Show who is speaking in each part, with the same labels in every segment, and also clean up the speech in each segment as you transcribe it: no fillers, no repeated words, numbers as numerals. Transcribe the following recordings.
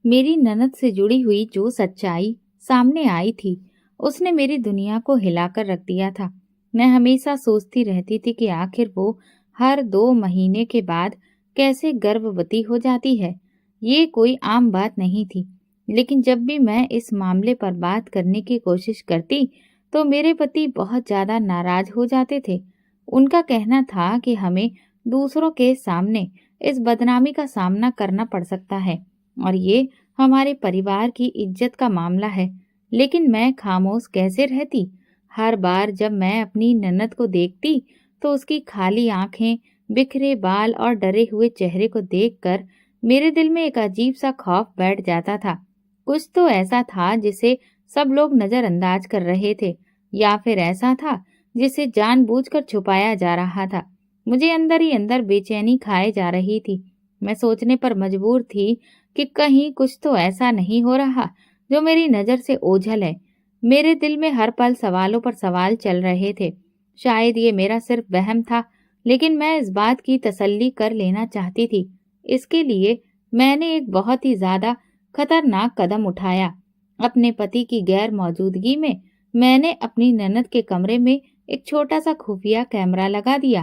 Speaker 1: मेरी ननद से जुड़ी हुई जो सच्चाई सामने आई थी, उसने मेरी दुनिया को हिलाकर रख दिया था। मैं हमेशा सोचती रहती थी कि आखिर वो हर 2 महीने के बाद कैसे गर्भवती हो जाती है। ये कोई आम बात नहीं थी, लेकिन जब भी मैं इस मामले पर बात करने की कोशिश करती, तो मेरे पति बहुत ज्यादा नाराज हो जाते थे। उनका कहना था कि हमें दूसरों के सामने इस बदनामी का सामना करना पड़ सकता है और ये हमारे परिवार की इज्जत का मामला है। लेकिन मैं खामोश कैसे रहती? हर बार जब मैं अपनी ननद को देखती, तो उसकी खाली आंखें, बिखरे बाल और डरे हुए चेहरे को देखकर मेरे दिल में एक अजीब सा खौफ बैठ जाता था। कुछ तो ऐसा था जिसे सब लोग नजरअंदाज कर रहे थे, या फिर ऐसा था जिसे जानबूझकर छुपाया जा रहा था। मुझे अंदर ही अंदर बेचैनी खाए जा रही थी। मैं सोचने पर मजबूर थी कि कहीं कुछ तो ऐसा नहीं हो रहा जो मेरी नजर से ओझल है। मेरे दिल में हर पल सवालों पर सवाल चल रहे थे। शायद ये मेरा सिर्फ वहम था, लेकिन मैं इस बात की तसल्ली कर लेना चाहती थी। इसके लिए मैंने एक बहुत ही ज्यादा खतरनाक कदम उठाया। अपने पति की गैर मौजूदगी में मैंने अपनी ननद के कमरे में एक छोटा सा खुफिया कैमरा लगा दिया।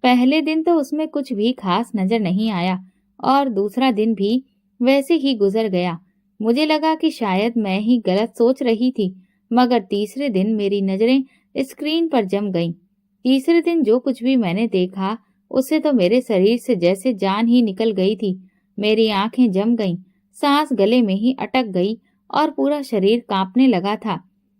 Speaker 1: पहले दिन तो उसमें कुछ भी खास नजर नहीं आया और दूसरा दिन भी वैसे ही गुजर गया। मुझे लगा कि शायद मैं ही गलत सोच रही थी, मगर तीसरे दिन मेरी नजरें स्क्रीन पर जम गईं। तीसरे दिन जो कुछ भी मैंने देखा, उससे तो मेरे शरीर से जैसे जान ही निकल गई थी। मेरी आंखें जम गईं, सांस गले में ही अटक गई और पूरा शरीर कांपने लगा था।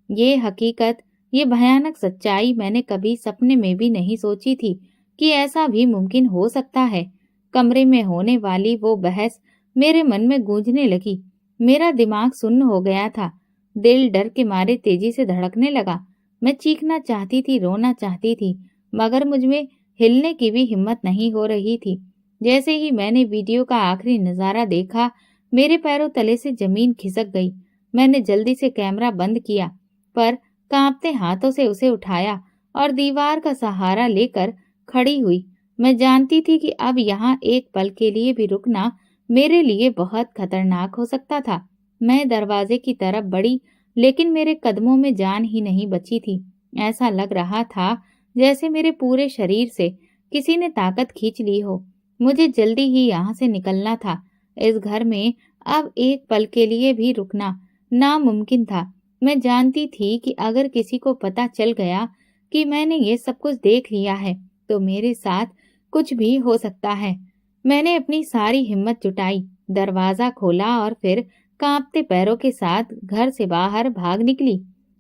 Speaker 1: ये हकीकत, ये भयानक सच्चाई मैंने कभी सपने में भी नहीं सोची थी कि ऐसा भी मुमकिन हो सकता है। कमरे में होने वाली वो बहस मेरे मन में गूंजने लगी। मेरा दिमाग सुन्न हो गया था। दिल डर के मारे तेजी से धड़कने लगा। मैं चीखना चाहती थी, रोना चाहती थी, मगर मुझमें हिलने की भी हिम्मत नहीं हो रही थी। जैसे ही मैंने वीडियो का आखिरी नजारा देखा, मेरे पैरों तले से जमीन खिसक गई। मैंने जल्दी से कैमरा बंद किया, पर कांपते हाथों से उसे उठाया और दीवार का सहारा लेकर खड़ी हुई। मैं जानती थी कि अब यहाँ एक पल के लिए भी रुकना मेरे लिए बहुत खतरनाक हो सकता था। मैं दरवाजे की तरफ बढ़ी, लेकिन मेरे कदमों में जान ही नहीं बची थी। ऐसा लग रहा था जैसे मेरे पूरे शरीर से किसी ने ताकत खींच ली हो। मुझे जल्दी ही यहाँ से निकलना था। इस घर में अब एक पल के लिए भी रुकना नामुमकिन था। मैं जानती थी कि अगर किसी को पता चल गया कि मैंने ये सब कुछ देख लिया है, तो मेरे साथ कुछ भी हो सकता है। मैंने अपनी सारी हिम्मत जुटाई, दरवाजा खोला और फिर कांपते पैरों के साथ घर से बाहर भाग निकली।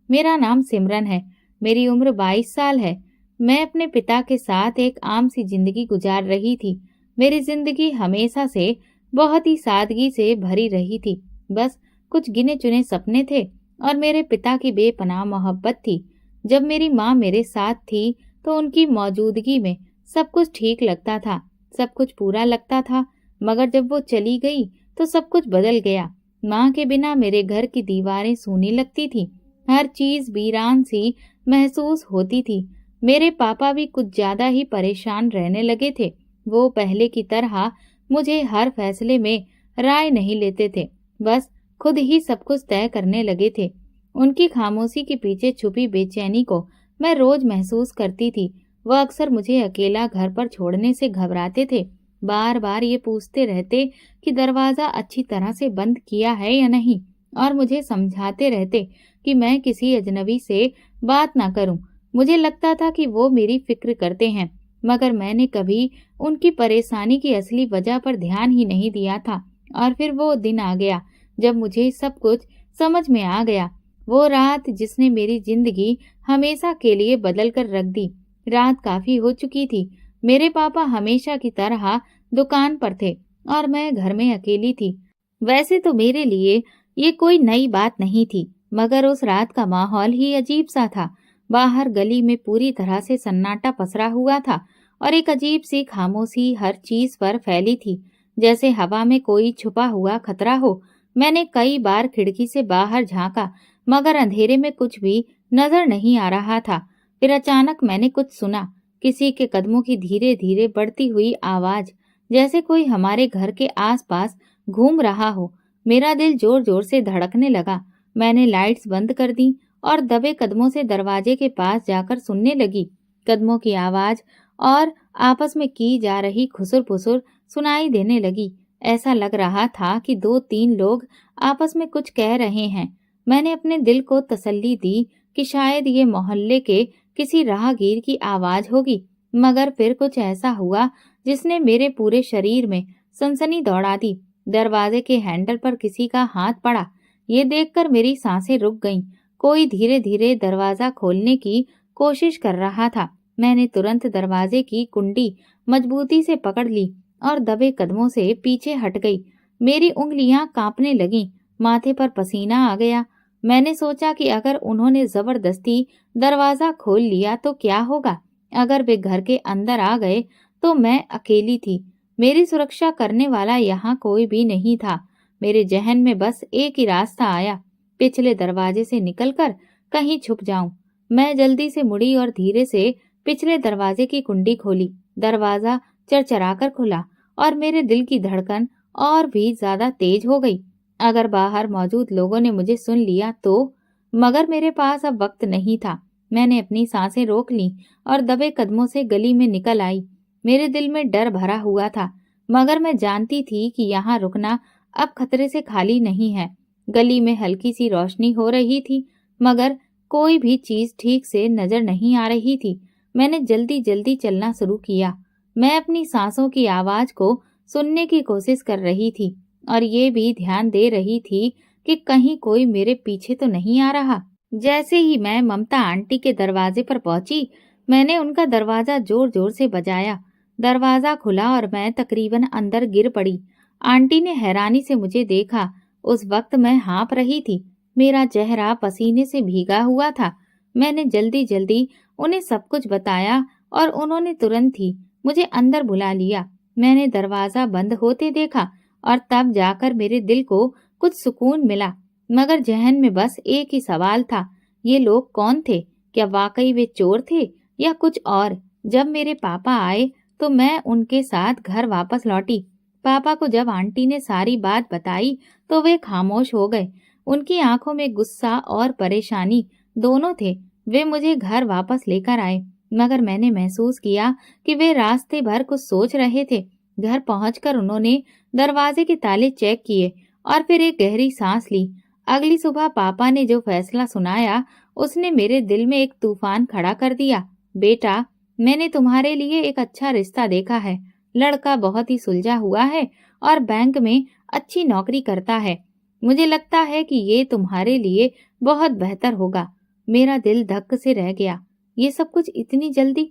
Speaker 1: मेरा नाम सिमरन है। मेरी उम्र 22 साल है। मैं अपने पिता के साथ एक आम सी जिंदगी गुजार रही थी। मेरी जिंदगी हमेशा से बहुत ही सादगी से भरी रही थी। बस कुछ गिने चुने सपने थे और मेरे पिता की बेपनाह मोहब्बत थी। जब मेरी माँ मेरे साथ थी, तो उनकी मौजूदगी में सब कुछ ठीक लगता था, सब कुछ पूरा लगता था। मगर जब वो चली गई, तो सब कुछ बदल गया। माँ के बिना मेरे घर की दीवारें सूनी लगती थी। हर चीज वीरान सी महसूस होती थी। मेरे पापा भी कुछ ज्यादा ही परेशान रहने लगे थे। वो पहले की तरह मुझे हर फैसले में राय नहीं लेते थे, बस खुद ही सब कुछ तय करने लगे थे। उनकी खामोशी के पीछे छुपी बेचैनी को मैं रोज महसूस करती थी। वह अक्सर मुझे अकेला घर पर छोड़ने से घबराते थे। बार बार ये पूछते रहते कि दरवाजा अच्छी तरह से बंद किया है या नहीं, और मुझे समझाते रहते कि मैं किसी अजनबी से बात ना करूं। मुझे लगता था कि वो मेरी फिक्र करते हैं, मगर मैंने कभी उनकी परेशानी की असली वजह पर ध्यान ही नहीं दिया था। और फिर वो दिन आ गया जब मुझे सब कुछ समझ में आ गया। वो रात जिसने मेरी जिंदगी हमेशा के लिए बदल कर रख दी। रात काफी हो चुकी थी। मेरे पापा हमेशा की तरह दुकान पर थे और मैं घर में अकेली थी। वैसे तो मेरे लिए ये कोई नई बात नहीं थी, मगर उस रात का माहौल ही अजीब सा था। बाहर गली में पूरी तरह से सन्नाटा पसरा हुआ था और एक अजीब सी खामोशी हर चीज पर फैली थी, जैसे हवा में कोई छुपा हुआ खतरा हो। मैंने कई बार खिड़की से बाहर झांका, मगर अंधेरे में कुछ भी नजर नहीं आ रहा था। फिर अचानक मैंने कुछ सुना, किसी के कदमों की धीरे धीरे बढ़ती हुई आवाज, जैसे कोई हमारे घर के आसपास घूम रहा हो। मेरा दिल जोर जोर से धड़कने लगा। मैंने लाइट्स बंद कर दी और दबे कदमों से दरवाजे के पास जाकर सुनने लगी। कदमों की आवाज और आपस में की जा रही खुसुर-फुसुर सुनाई देने लगी। ऐसा लग रहा था कि 2-3 लोग आपस में कुछ कह रहे हैं। मैंने अपने दिल को तसल्ली दी कि शायद ये मोहल्ले के किसी राहगीर की आवाज होगी, मगर फिर कुछ ऐसा हुआ जिसने मेरे पूरे शरीर में सनसनी दौड़ा दी। दरवाजे के हैंडल पर किसी का हाथ पड़ा। ये देखकर मेरी सांसें रुक गईं। कोई धीरे धीरे दरवाजा खोलने की कोशिश कर रहा था। मैंने तुरंत दरवाजे की कुंडी मजबूती से पकड़ ली और दबे कदमों से पीछे हट गई। मेरी उंगलियां कांपने लगीं, माथे पर पसीना आ गया। मैंने सोचा कि अगर उन्होंने जबरदस्ती दरवाजा खोल लिया तो क्या होगा। अगर वे घर के अंदर आ गए तो मैं अकेली थी। मेरी सुरक्षा करने वाला यहाँ कोई भी नहीं था। मेरे जहन में बस एक ही रास्ता आया, पिछले दरवाजे से निकलकर कहीं छुप जाऊं। मैं जल्दी से मुड़ी और धीरे से पिछले दरवाजे की कुंडी खोली। दरवाजा चरचराकर खुला और मेरे दिल की धड़कन और भी ज्यादा तेज हो गई। अगर बाहर मौजूद लोगों ने मुझे सुन लिया तो, मगर मेरे पास अब वक्त नहीं था। मैंने अपनी सांसें रोक ली और दबे कदमों से गली में निकल आई। मेरे दिल में डर भरा हुआ था, मगर मैं जानती थी कि यहाँ रुकना अब खतरे से खाली नहीं है। गली में हल्की सी रोशनी हो रही थी, मगर कोई भी चीज ठीक से नजर नहीं आ रही थी। मैंने जल्दी जल्दी चलना शुरू किया। मैं अपनी सांसों की आवाज को सुनने की कोशिश कर रही थी और ये भी ध्यान दे रही थी कि कहीं कोई मेरे पीछे तो नहीं आ रहा। जैसे ही मैं ममता आंटी के दरवाजे पर पहुंची, मैंने उनका दरवाजा जोर जोर से बजाया। दरवाजा खुला और मैं तकरीबन अंदर गिर पड़ी। आंटी ने हैरानी से मुझे देखा। उस वक्त मैं हाँफ रही थी। मेरा चेहरा पसीने से भीगा हुआ था। मैंने जल्दी जल्दी उन्हें सब कुछ बताया और उन्होंने तुरंत ही मुझे अंदर बुला लिया। मैंने दरवाजा बंद होते देखा और तब जाकर मेरे दिल को कुछ सुकून मिला। मगर जहन में बस एक ही सवाल था, ये लोग कौन थे? क्या वाकई वे चोर थे या कुछ और? जब मेरे पापा आए तो मैं उनके साथ घर वापस लौटी। पापा को जब आंटी ने सारी बात बताई तो वे खामोश हो गए। उनकी आंखों में गुस्सा और परेशानी दोनों थे। वे मुझे घर वापस लेकर आए, मगर मैंने महसूस किया कि वे रास्ते भर कुछ सोच रहे थे। घर पहुंचकर उन्होंने दरवाजे के ताले चेक किए और फिर एक गहरी सांस ली। अगली सुबह पापा ने जो फैसला सुनाया, उसने मेरे दिल में एक तूफान खड़ा कर दिया। बेटा, मैंने तुम्हारे लिए एक अच्छा रिश्ता देखा है। लड़का बहुत ही सुलझा हुआ है और बैंक में अच्छी नौकरी करता है। मुझे लगता है कि ये तुम्हारे लिए बहुत बेहतर होगा। मेरा दिल धक्क से रह गया। ये सब कुछ इतनी जल्दी?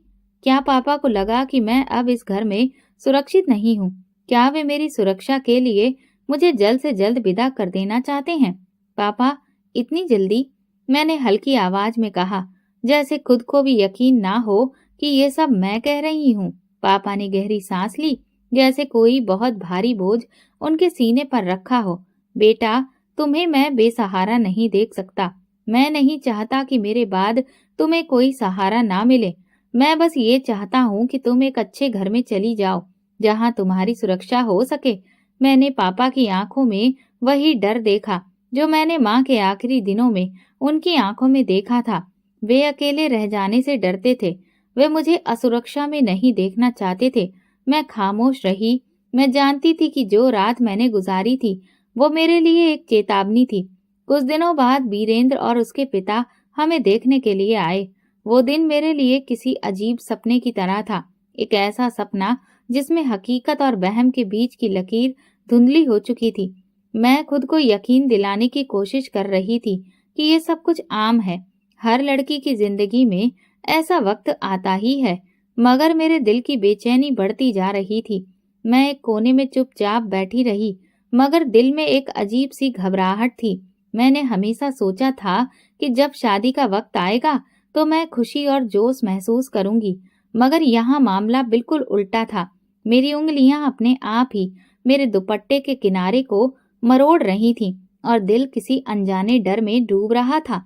Speaker 1: क्या पापा को लगा कि मैं अब इस घर में सुरक्षित नहीं हूँ? क्या वे मेरी सुरक्षा के लिए मुझे जल्द से जल्द विदा कर देना चाहते हैं? पापा, इतनी जल्दी? मैंने हल्की आवाज में कहा, जैसे खुद को भी यकीन ना हो कि ये सब मैं कह रही हूँ। पापा ने गहरी सांस ली, जैसे कोई बहुत भारी बोझ उनके सीने पर रखा हो। बेटा, तुम्हें मैं बेसहारा नहीं देख सकता। मैं नहीं चाहता कि मेरे बाद तुम्हें कोई सहारा ना मिले। मैं बस ये चाहता हूँ कि तुम एक अच्छे घर में चली जाओ, जहाँ तुम्हारी सुरक्षा हो सके। मैंने पापा की आंखों में वही डर देखा जो मैंने माँ के आखिरी दिनों में उनकी आंखों में देखा था। वे अकेले रह जाने से डरते थे। वे मुझे असुरक्षा में नहीं देखना चाहते थे। मैं खामोश रही। मैं जानती थी कि जो रात मैंने गुजारी थी वो मेरे लिए एक चेतावनी थी। कुछ दिनों बाद बीरेंद्र और उसके पिता हमें देखने के लिए आए। वो दिन मेरे लिए किसी अजीब सपने की तरह था। एक ऐसा सपना जिसमें हकीकत और वहम के बीच की लकीर धुंधली हो चुकी थी। मैं खुद को यकीन दिलाने की कोशिश कर रही थी कि ये सब कुछ आम है। हर लड़की की जिंदगी में ऐसा वक्त आता ही है, मगर मेरे दिल की बेचैनी बढ़ती जा रही थी। मैं एक कोने में चुपचाप बैठी रही, मगर दिल में एक अजीब सी घबराहट थी। मैंने हमेशा सोचा था कि जब शादी का वक्त आएगा तो मैं खुशी और जोश महसूस करूंगी, मगर यहाँ मामला बिल्कुल उल्टा था। मेरी उंगलियां अपने आप ही मेरे दुपट्टे के किनारे को मरोड़ रही थीं और दिल किसी अनजाने डर में डूब रहा था।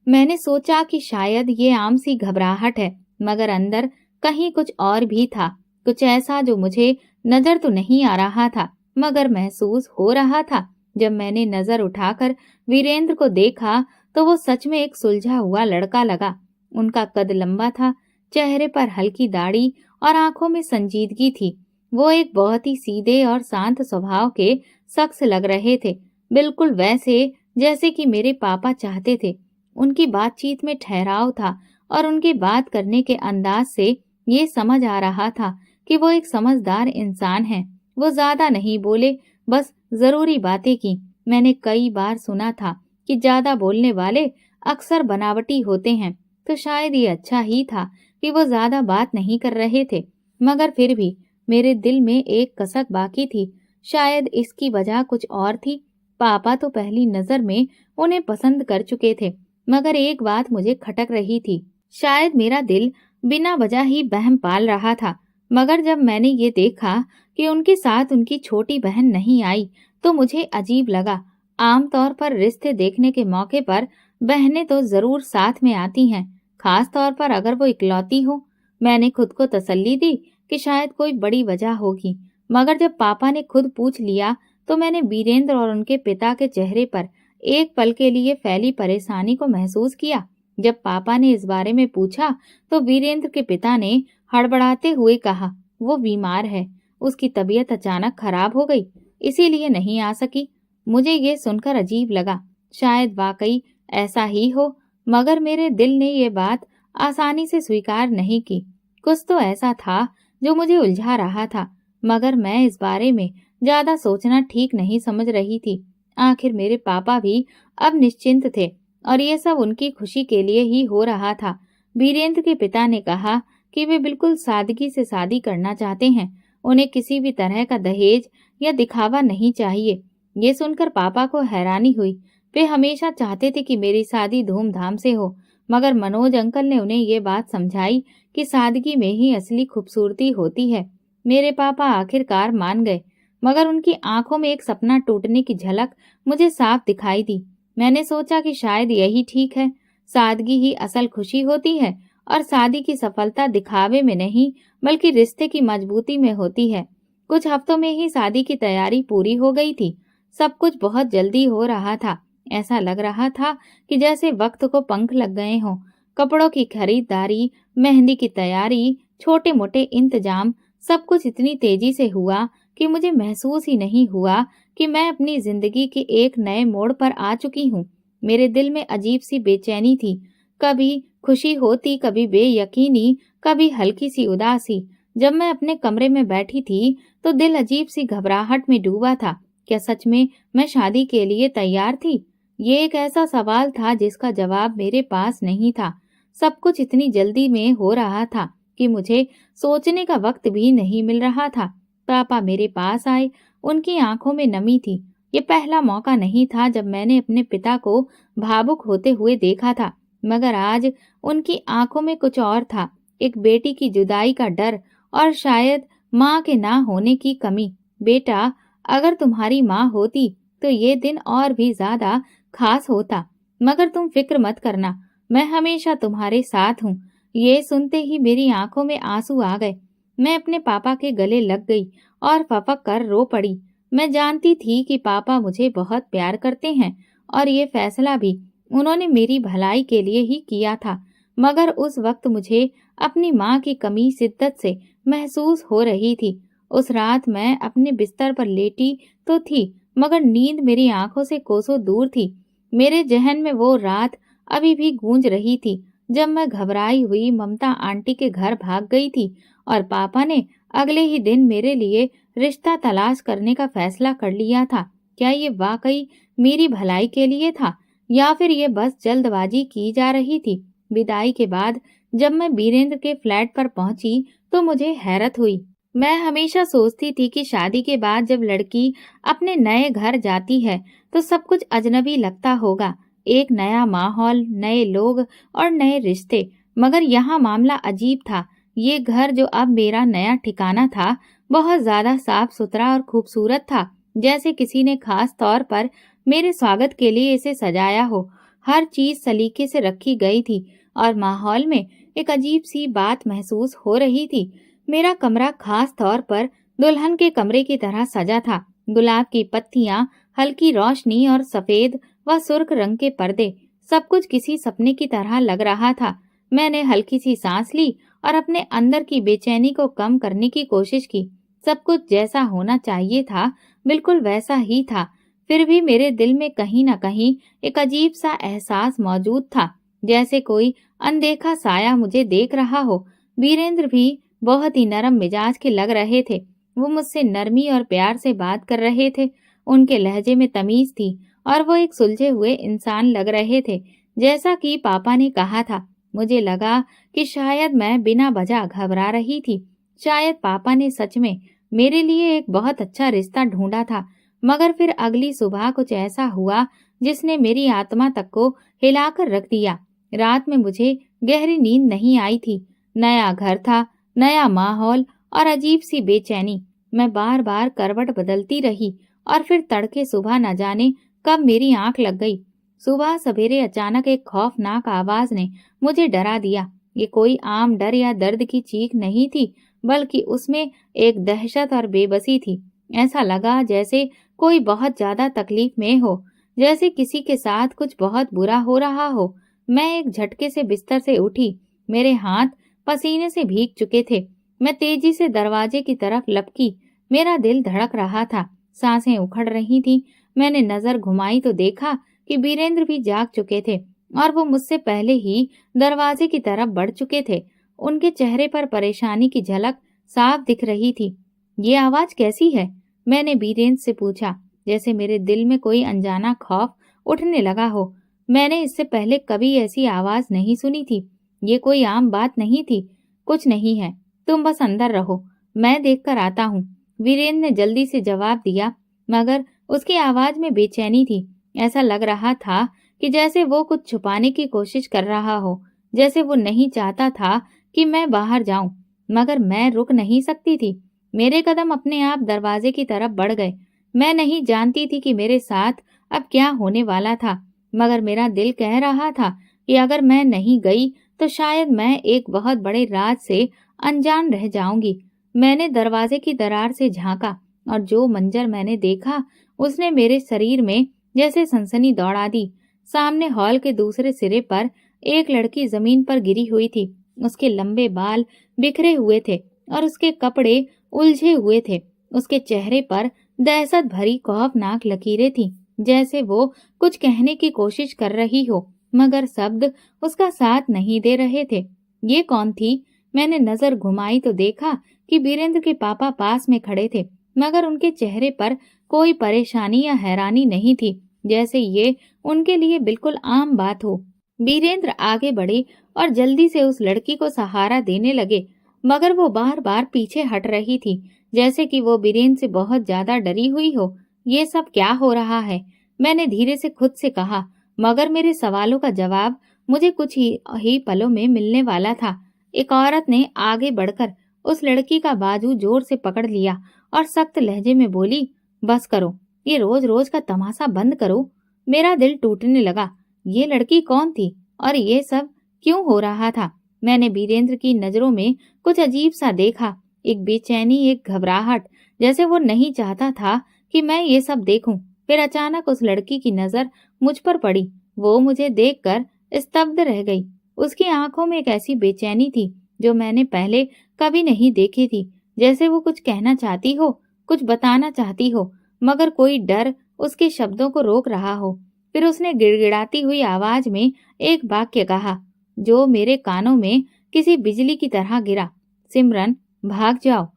Speaker 1: मैंने सोचा कि शायद ये आम सी घबराहट है, मगर अंदर कहीं कुछ और भी था, कुछ ऐसा जो मुझे नजर तो नहीं आ रहा था, मगर महसूस हो रहा था। जब मैंने नजर उठाकर वीरेंद्र को देखा तो वो सच में एक सुलझा हुआ लड़का लगा। उनका कद लंबा था, चेहरे पर हल्की दाढ़ी और आंखों में संजीदगी थी। वो एक बहुत ही सीधे और शांत स्वभाव के शख्स लग रहे थे, बिल्कुल वैसे जैसे कि मेरे पापा चाहते थे। उनकी बातचीत में ठहराव था और उनके बात करने के अंदाज से ये समझ आ रहा था कि वो एक समझदार इंसान है। वो ज्यादा नहीं बोले, बस जरूरी बातें की। मैंने कई बार सुना था कि ज्यादा बोलने वाले अक्सर बनावटी होते हैं, तो शायद ये अच्छा ही था कि वो ज्यादा बात नहीं कर रहे थे। मगर फिर भी मेरे दिल में एक कसक बाकी थी। शायद इसकी वजह कुछ और थी। पापा तो पहली नजर में उन्हें पसंद कर चुके थे, मगर एक बात मुझे खटक रही थी। शायद मेरा दिल बिना वजह ही वहम पाल रहा था। मगर जब मैंने ये देखा कि उनके साथ उनकी छोटी बहन नहीं आई, तो मुझे अजीब लगा। आमतौर पर रिश्ते देखने के मौके पर बहनें तो जरूर साथ में आती हैं, खास तौर पर अगर वो इकलौती हो। मैंने खुद को तसल्ली दी कि शायद कोई बड़ी वजह होगी, मगर जब पापा ने खुद पूछ लिया तो मैंने वीरेंद्र और उनके पिता के चेहरे पर एक पल के लिए फैली परेशानी को महसूस किया। जब पापा ने इस बारे में पूछा तो वीरेंद्र के पिता ने हड़बड़ाते हुए कहा, वो बीमार है, उसकी तबीयत अचानक खराब हो गई, इसीलिए नहीं आ सकी। मुझे ये सुनकर अजीब लगा। शायद वाकई ऐसा ही हो, मगर मेरे दिल ने ये बात आसानी से स्वीकार नहीं की। कुछ तो ऐसा था जो मुझे उलझा रहा था, मगर मैं इस बारे में ज्यादा सोचना ठीक नहीं समझ रही थी। आखिर मेरे पापा भी अब निश्चिंत थे और ये सब उनकी खुशी के लिए ही हो रहा था। वीरेंद्र के पिता ने कहा कि वे बिल्कुल सादगी से शादी करना चाहते हैं, उन्हें किसी भी तरह का दहेज या दिखावा नहीं चाहिए। ये सुनकर पापा को हैरानी हुई। वे हमेशा चाहते थे कि मेरी शादी धूमधाम से हो, मगर मनोज अंकल ने उन्हें ये बात समझाई कि सादगी में ही असली खूबसूरती होती है। मेरे पापा आखिरकार मान गए, मगर उनकी आंखों में एक सपना टूटने की झलक मुझे साफ दिखाई दी। मैंने सोचा कि शायद यही ठीक है, सादगी ही असल खुशी होती है और शादी की सफलता दिखावे में नहीं बल्कि रिश्ते की मजबूती में होती है। कुछ हफ्तों में ही शादी की तैयारी पूरी हो गई थी। सब कुछ बहुत जल्दी हो रहा था। ऐसा लग रहा था कि जैसे वक्त को पंख लग गए हों। कपड़ों की खरीदारी, मेहंदी की तैयारी, छोटे मोटे इंतजाम, सब कुछ इतनी तेजी से हुआ कि मुझे महसूस ही नहीं हुआ कि मैं अपनी जिंदगी के एक नए मोड़ पर आ चुकी हूँ। मेरे दिल में अजीब सी बेचैनी थी, कभी खुशी होती, कभी बेयकीनी, कभी हल्की सी उदासी। जब मैं अपने कमरे में बैठी थी तो दिल अजीब सी घबराहट में डूबा था। क्या सच में मैं शादी के लिए तैयार थी? ये एक ऐसा सवाल था जिसका जवाब मेरे पास नहीं था। सब कुछ इतनी जल्दी में हो रहा था कि मुझे सोचने का वक्त भी नहीं मिल रहा था। पापा मेरे पास आए, उनकी आंखों में नमी थी। ये पहला मौका नहीं था जब मैंने अपने पिता को भावुक होते हुए देखा था, मगर आज उनकी आंखों में कुछ और था, एक बेटी की जुदाई का डर और शायद माँ के ना होने की कमी। बेटा, अगर तुम्हारी माँ होती तो ये दिन और भी ज्यादा खास होता, मगर तुम फिक्र मत करना, मैं हमेशा तुम्हारे साथ हूँ। ये सुनते ही मेरी आंखों में आंसू आ गए। मैं अपने पापा के गले लग गई और फपक कर रो पड़ी। मैं जानती थी कि पापा मुझे बहुत प्यार करते हैं और ये फैसला भी उन्होंने मेरी भलाई के लिए ही किया था, मगर उस वक्त मुझे अपनी माँ की कमी शिद्दत से महसूस हो रही थी। उस रात मैं अपने बिस्तर पर लेटी तो थी, मगर नींद मेरी आंखों से कोसों दूर थी। मेरे जहन में वो रात अभी भी गूंज रही थी जब मैं घबराई हुई ममता आंटी के घर भाग गई थी और पापा ने अगले ही दिन मेरे लिए रिश्ता तलाश करने का फैसला कर लिया था। क्या ये वाकई मेरी भलाई के लिए था या फिर ये बस जल्दबाजी की जा रही थी? विदाई के बाद जब मैं वीरेंद्र के फ्लैट पर पहुंची तो मुझे हैरत हुई। मैं हमेशा सोचती थी कि शादी के बाद जब लड़की अपने नए घर जाती है तो सब कुछ अजनबी लगता होगा, एक नया माहौल, नए लोग और नए रिश्ते। मगर यहाँ मामला अजीब था। ये घर जो अब मेरा नया ठिकाना था बहुत ज्यादा साफ सुथरा और खूबसूरत था, जैसे किसी ने खास तौर पर मेरे स्वागत के लिए इसे सजाया हो। हर चीज सलीके से रखी गई थी और माहौल में एक अजीब सी बात महसूस हो रही थी। मेरा कमरा खास तौर पर दुल्हन के कमरे की तरह सजा था। गुलाब की पत्तियां हल्की रोशनी और सफेद व सुर्ख रंग के पर्दे, सब कुछ किसी सपने की तरह लग रहा था। मैंने हल्की सी सांस ली और अपने अंदर की बेचैनी को कम करने की कोशिश की। सब कुछ जैसा होना चाहिए था, बिल्कुल वैसा ही था। फिर भी मेरे दिल में कहीं न कहीं एक अजीब सा एहसास मौजूद था, जैसे कोई अनदेखा साया मुझे देख रहा हो। वीरेंद्र भी बहुत ही नरम मिजाज के लग रहे थे। वो मुझसे नरमी और प्यार से बात कर रहे थे। उनके लहजे में तमीज थी और वो एक सुलझे हुए इंसान लग रहे थे, जैसा कि पापा ने कहा था। मुझे लगा कि शायद मैं बिना वजह घबरा रही थी। शायद पापा ने सच में मेरे लिए एक बहुत अच्छा रिश्ता ढूंढा था। मगर फिर अगली सुबह कुछ ऐसा हुआ जिसने मेरी आत्मा तक को हिलाकर रख दिया। रात में मुझे गहरी नींद नहीं आई थी। नया घर था, नया माहौल और अजीब सी बेचैनी। मैं बार बार करवट बदलती रही और फिर तड़के सुबह न जाने कब मेरी आंख लग गई। सुबह सवेरे अचानक एक खौफनाक आवाज ने मुझे डरा दिया। ये कोई आम डर या दर्द की चीख नहीं थी, बल्कि उसमें एक दहशत और बेबसी थी। ऐसा लगा जैसे कोई बहुत ज्यादा तकलीफ में हो, जैसे किसी के साथ कुछ बहुत बुरा हो रहा हो। मैं एक झटके से बिस्तर से उठी। मेरे हाथ पसीने से भीग चुके थे। मैं तेजी से दरवाजे की तरफ लपकी। मेरा दिल धड़क रहा था, सांसें उखड़ रही थीं। मैंने नजर घुमाई तो देखा कि वीरेंद्र भी जाग चुके थे और वो मुझसे पहले ही दरवाजे की तरफ बढ़ चुके थे। उनके चेहरे पर परेशानी की झलक साफ दिख रही थी। ये आवाज कैसी है? मैंने वीरेंद्र से पूछा, जैसे मेरे दिल में कोई अनजाना खौफ उठने लगा हो। मैंने इससे पहले कभी ऐसी आवाज नहीं सुनी थी। ये कोई आम बात नहीं थी। कुछ नहीं है, तुम बस अंदर रहो, मैं देखकर आता हूँ। वीरेंद्र ने जल्दी से जवाब दिया, मगर उसकी आवाज में बेचैनी थी। ऐसा लग रहा था कि जैसे वो कुछ छुपाने की कोशिश कर रहा हो, जैसे वो नहीं चाहता था कि मैं बाहर जाऊं। मगर मैं रुक नहीं सकती थी। मेरे कदम अपने आप दरवाजे की तरफ बढ़ गए। मैं नहीं जानती थी कि मेरे साथ अब क्या होने वाला था, मगर मेरा दिल कह रहा था कि अगर मैं नहीं गई तो शायद मैं एक बहुत बड़े राज से अनजान रह जाऊंगी। मैंने दरवाजे की दरार से झांका और जो मंजर मैंने देखा उसने मेरे शरीर में जैसे सनसनी दौड़ा दी। सामने हॉल के दूसरे सिरे पर एक लड़की जमीन पर गिरी हुई थी। उसके लंबे बाल बिखरे हुए थे और उसके कपड़े उलझे हुए थे। उसके चेहरे पर दहशत भरी खौफनाक लकीरें थीं, जैसे वो कुछ कहने की कोशिश कर रही हो, मगर शब्द उसका साथ नहीं दे रहे थे। ये कौन थी? मैंने नजर घुमाई तो देखा कि वीरेंद्र के पापा पास में खड़े थे, मगर उनके चेहरे पर कोई परेशानी या हैरानी नहीं थी, जैसे ये उनके लिए बिल्कुल आम बात हो। वीरेंद्र आगे बढ़े और जल्दी से उस लड़की को सहारा देने लगे, मगर वो बार बार पीछे हट रही थी, जैसे कि वो वीरेंद्र से बहुत ज्यादा डरी हुई हो। ये सब क्या हो रहा है? मैंने धीरे से खुद से कहा, मगर मेरे सवालों का जवाब मुझे कुछ ही पलों में मिलने वाला था। एक औरत ने आगे बढ़कर उस लड़की का बाजू जोर से पकड़ लिया और सख्त लहजे में बोली, बस करो, ये रोज रोज का तमाशा बंद करो। मेरा दिल टूटने लगा। ये लड़की कौन थी और ये सब क्यों हो रहा था? मैंने वीरेंद्र की नजरों में कुछ अजीब सा देखा, एक बेचैनी, एक घबराहट, जैसे वो नहीं चाहता था कि मैं ये सब देखूं। फिर अचानक उस लड़की की नजर मुझ पर पड़ी। वो मुझे देखकर स्तब्ध रह गई। उसकी आंखों में एक ऐसी बेचैनी थी जो मैंने पहले कभी नहीं देखी थी, जैसे वो कुछ कहना चाहती हो, कुछ बताना चाहती हो, मगर कोई डर उसके शब्दों को रोक रहा हो। फिर उसने गिड़गिड़ाती हुई आवाज में एक वाक्य कहा जो मेरे कानों में किसी बिजली की तरह गिरा, सिमरन, भाग जाओ।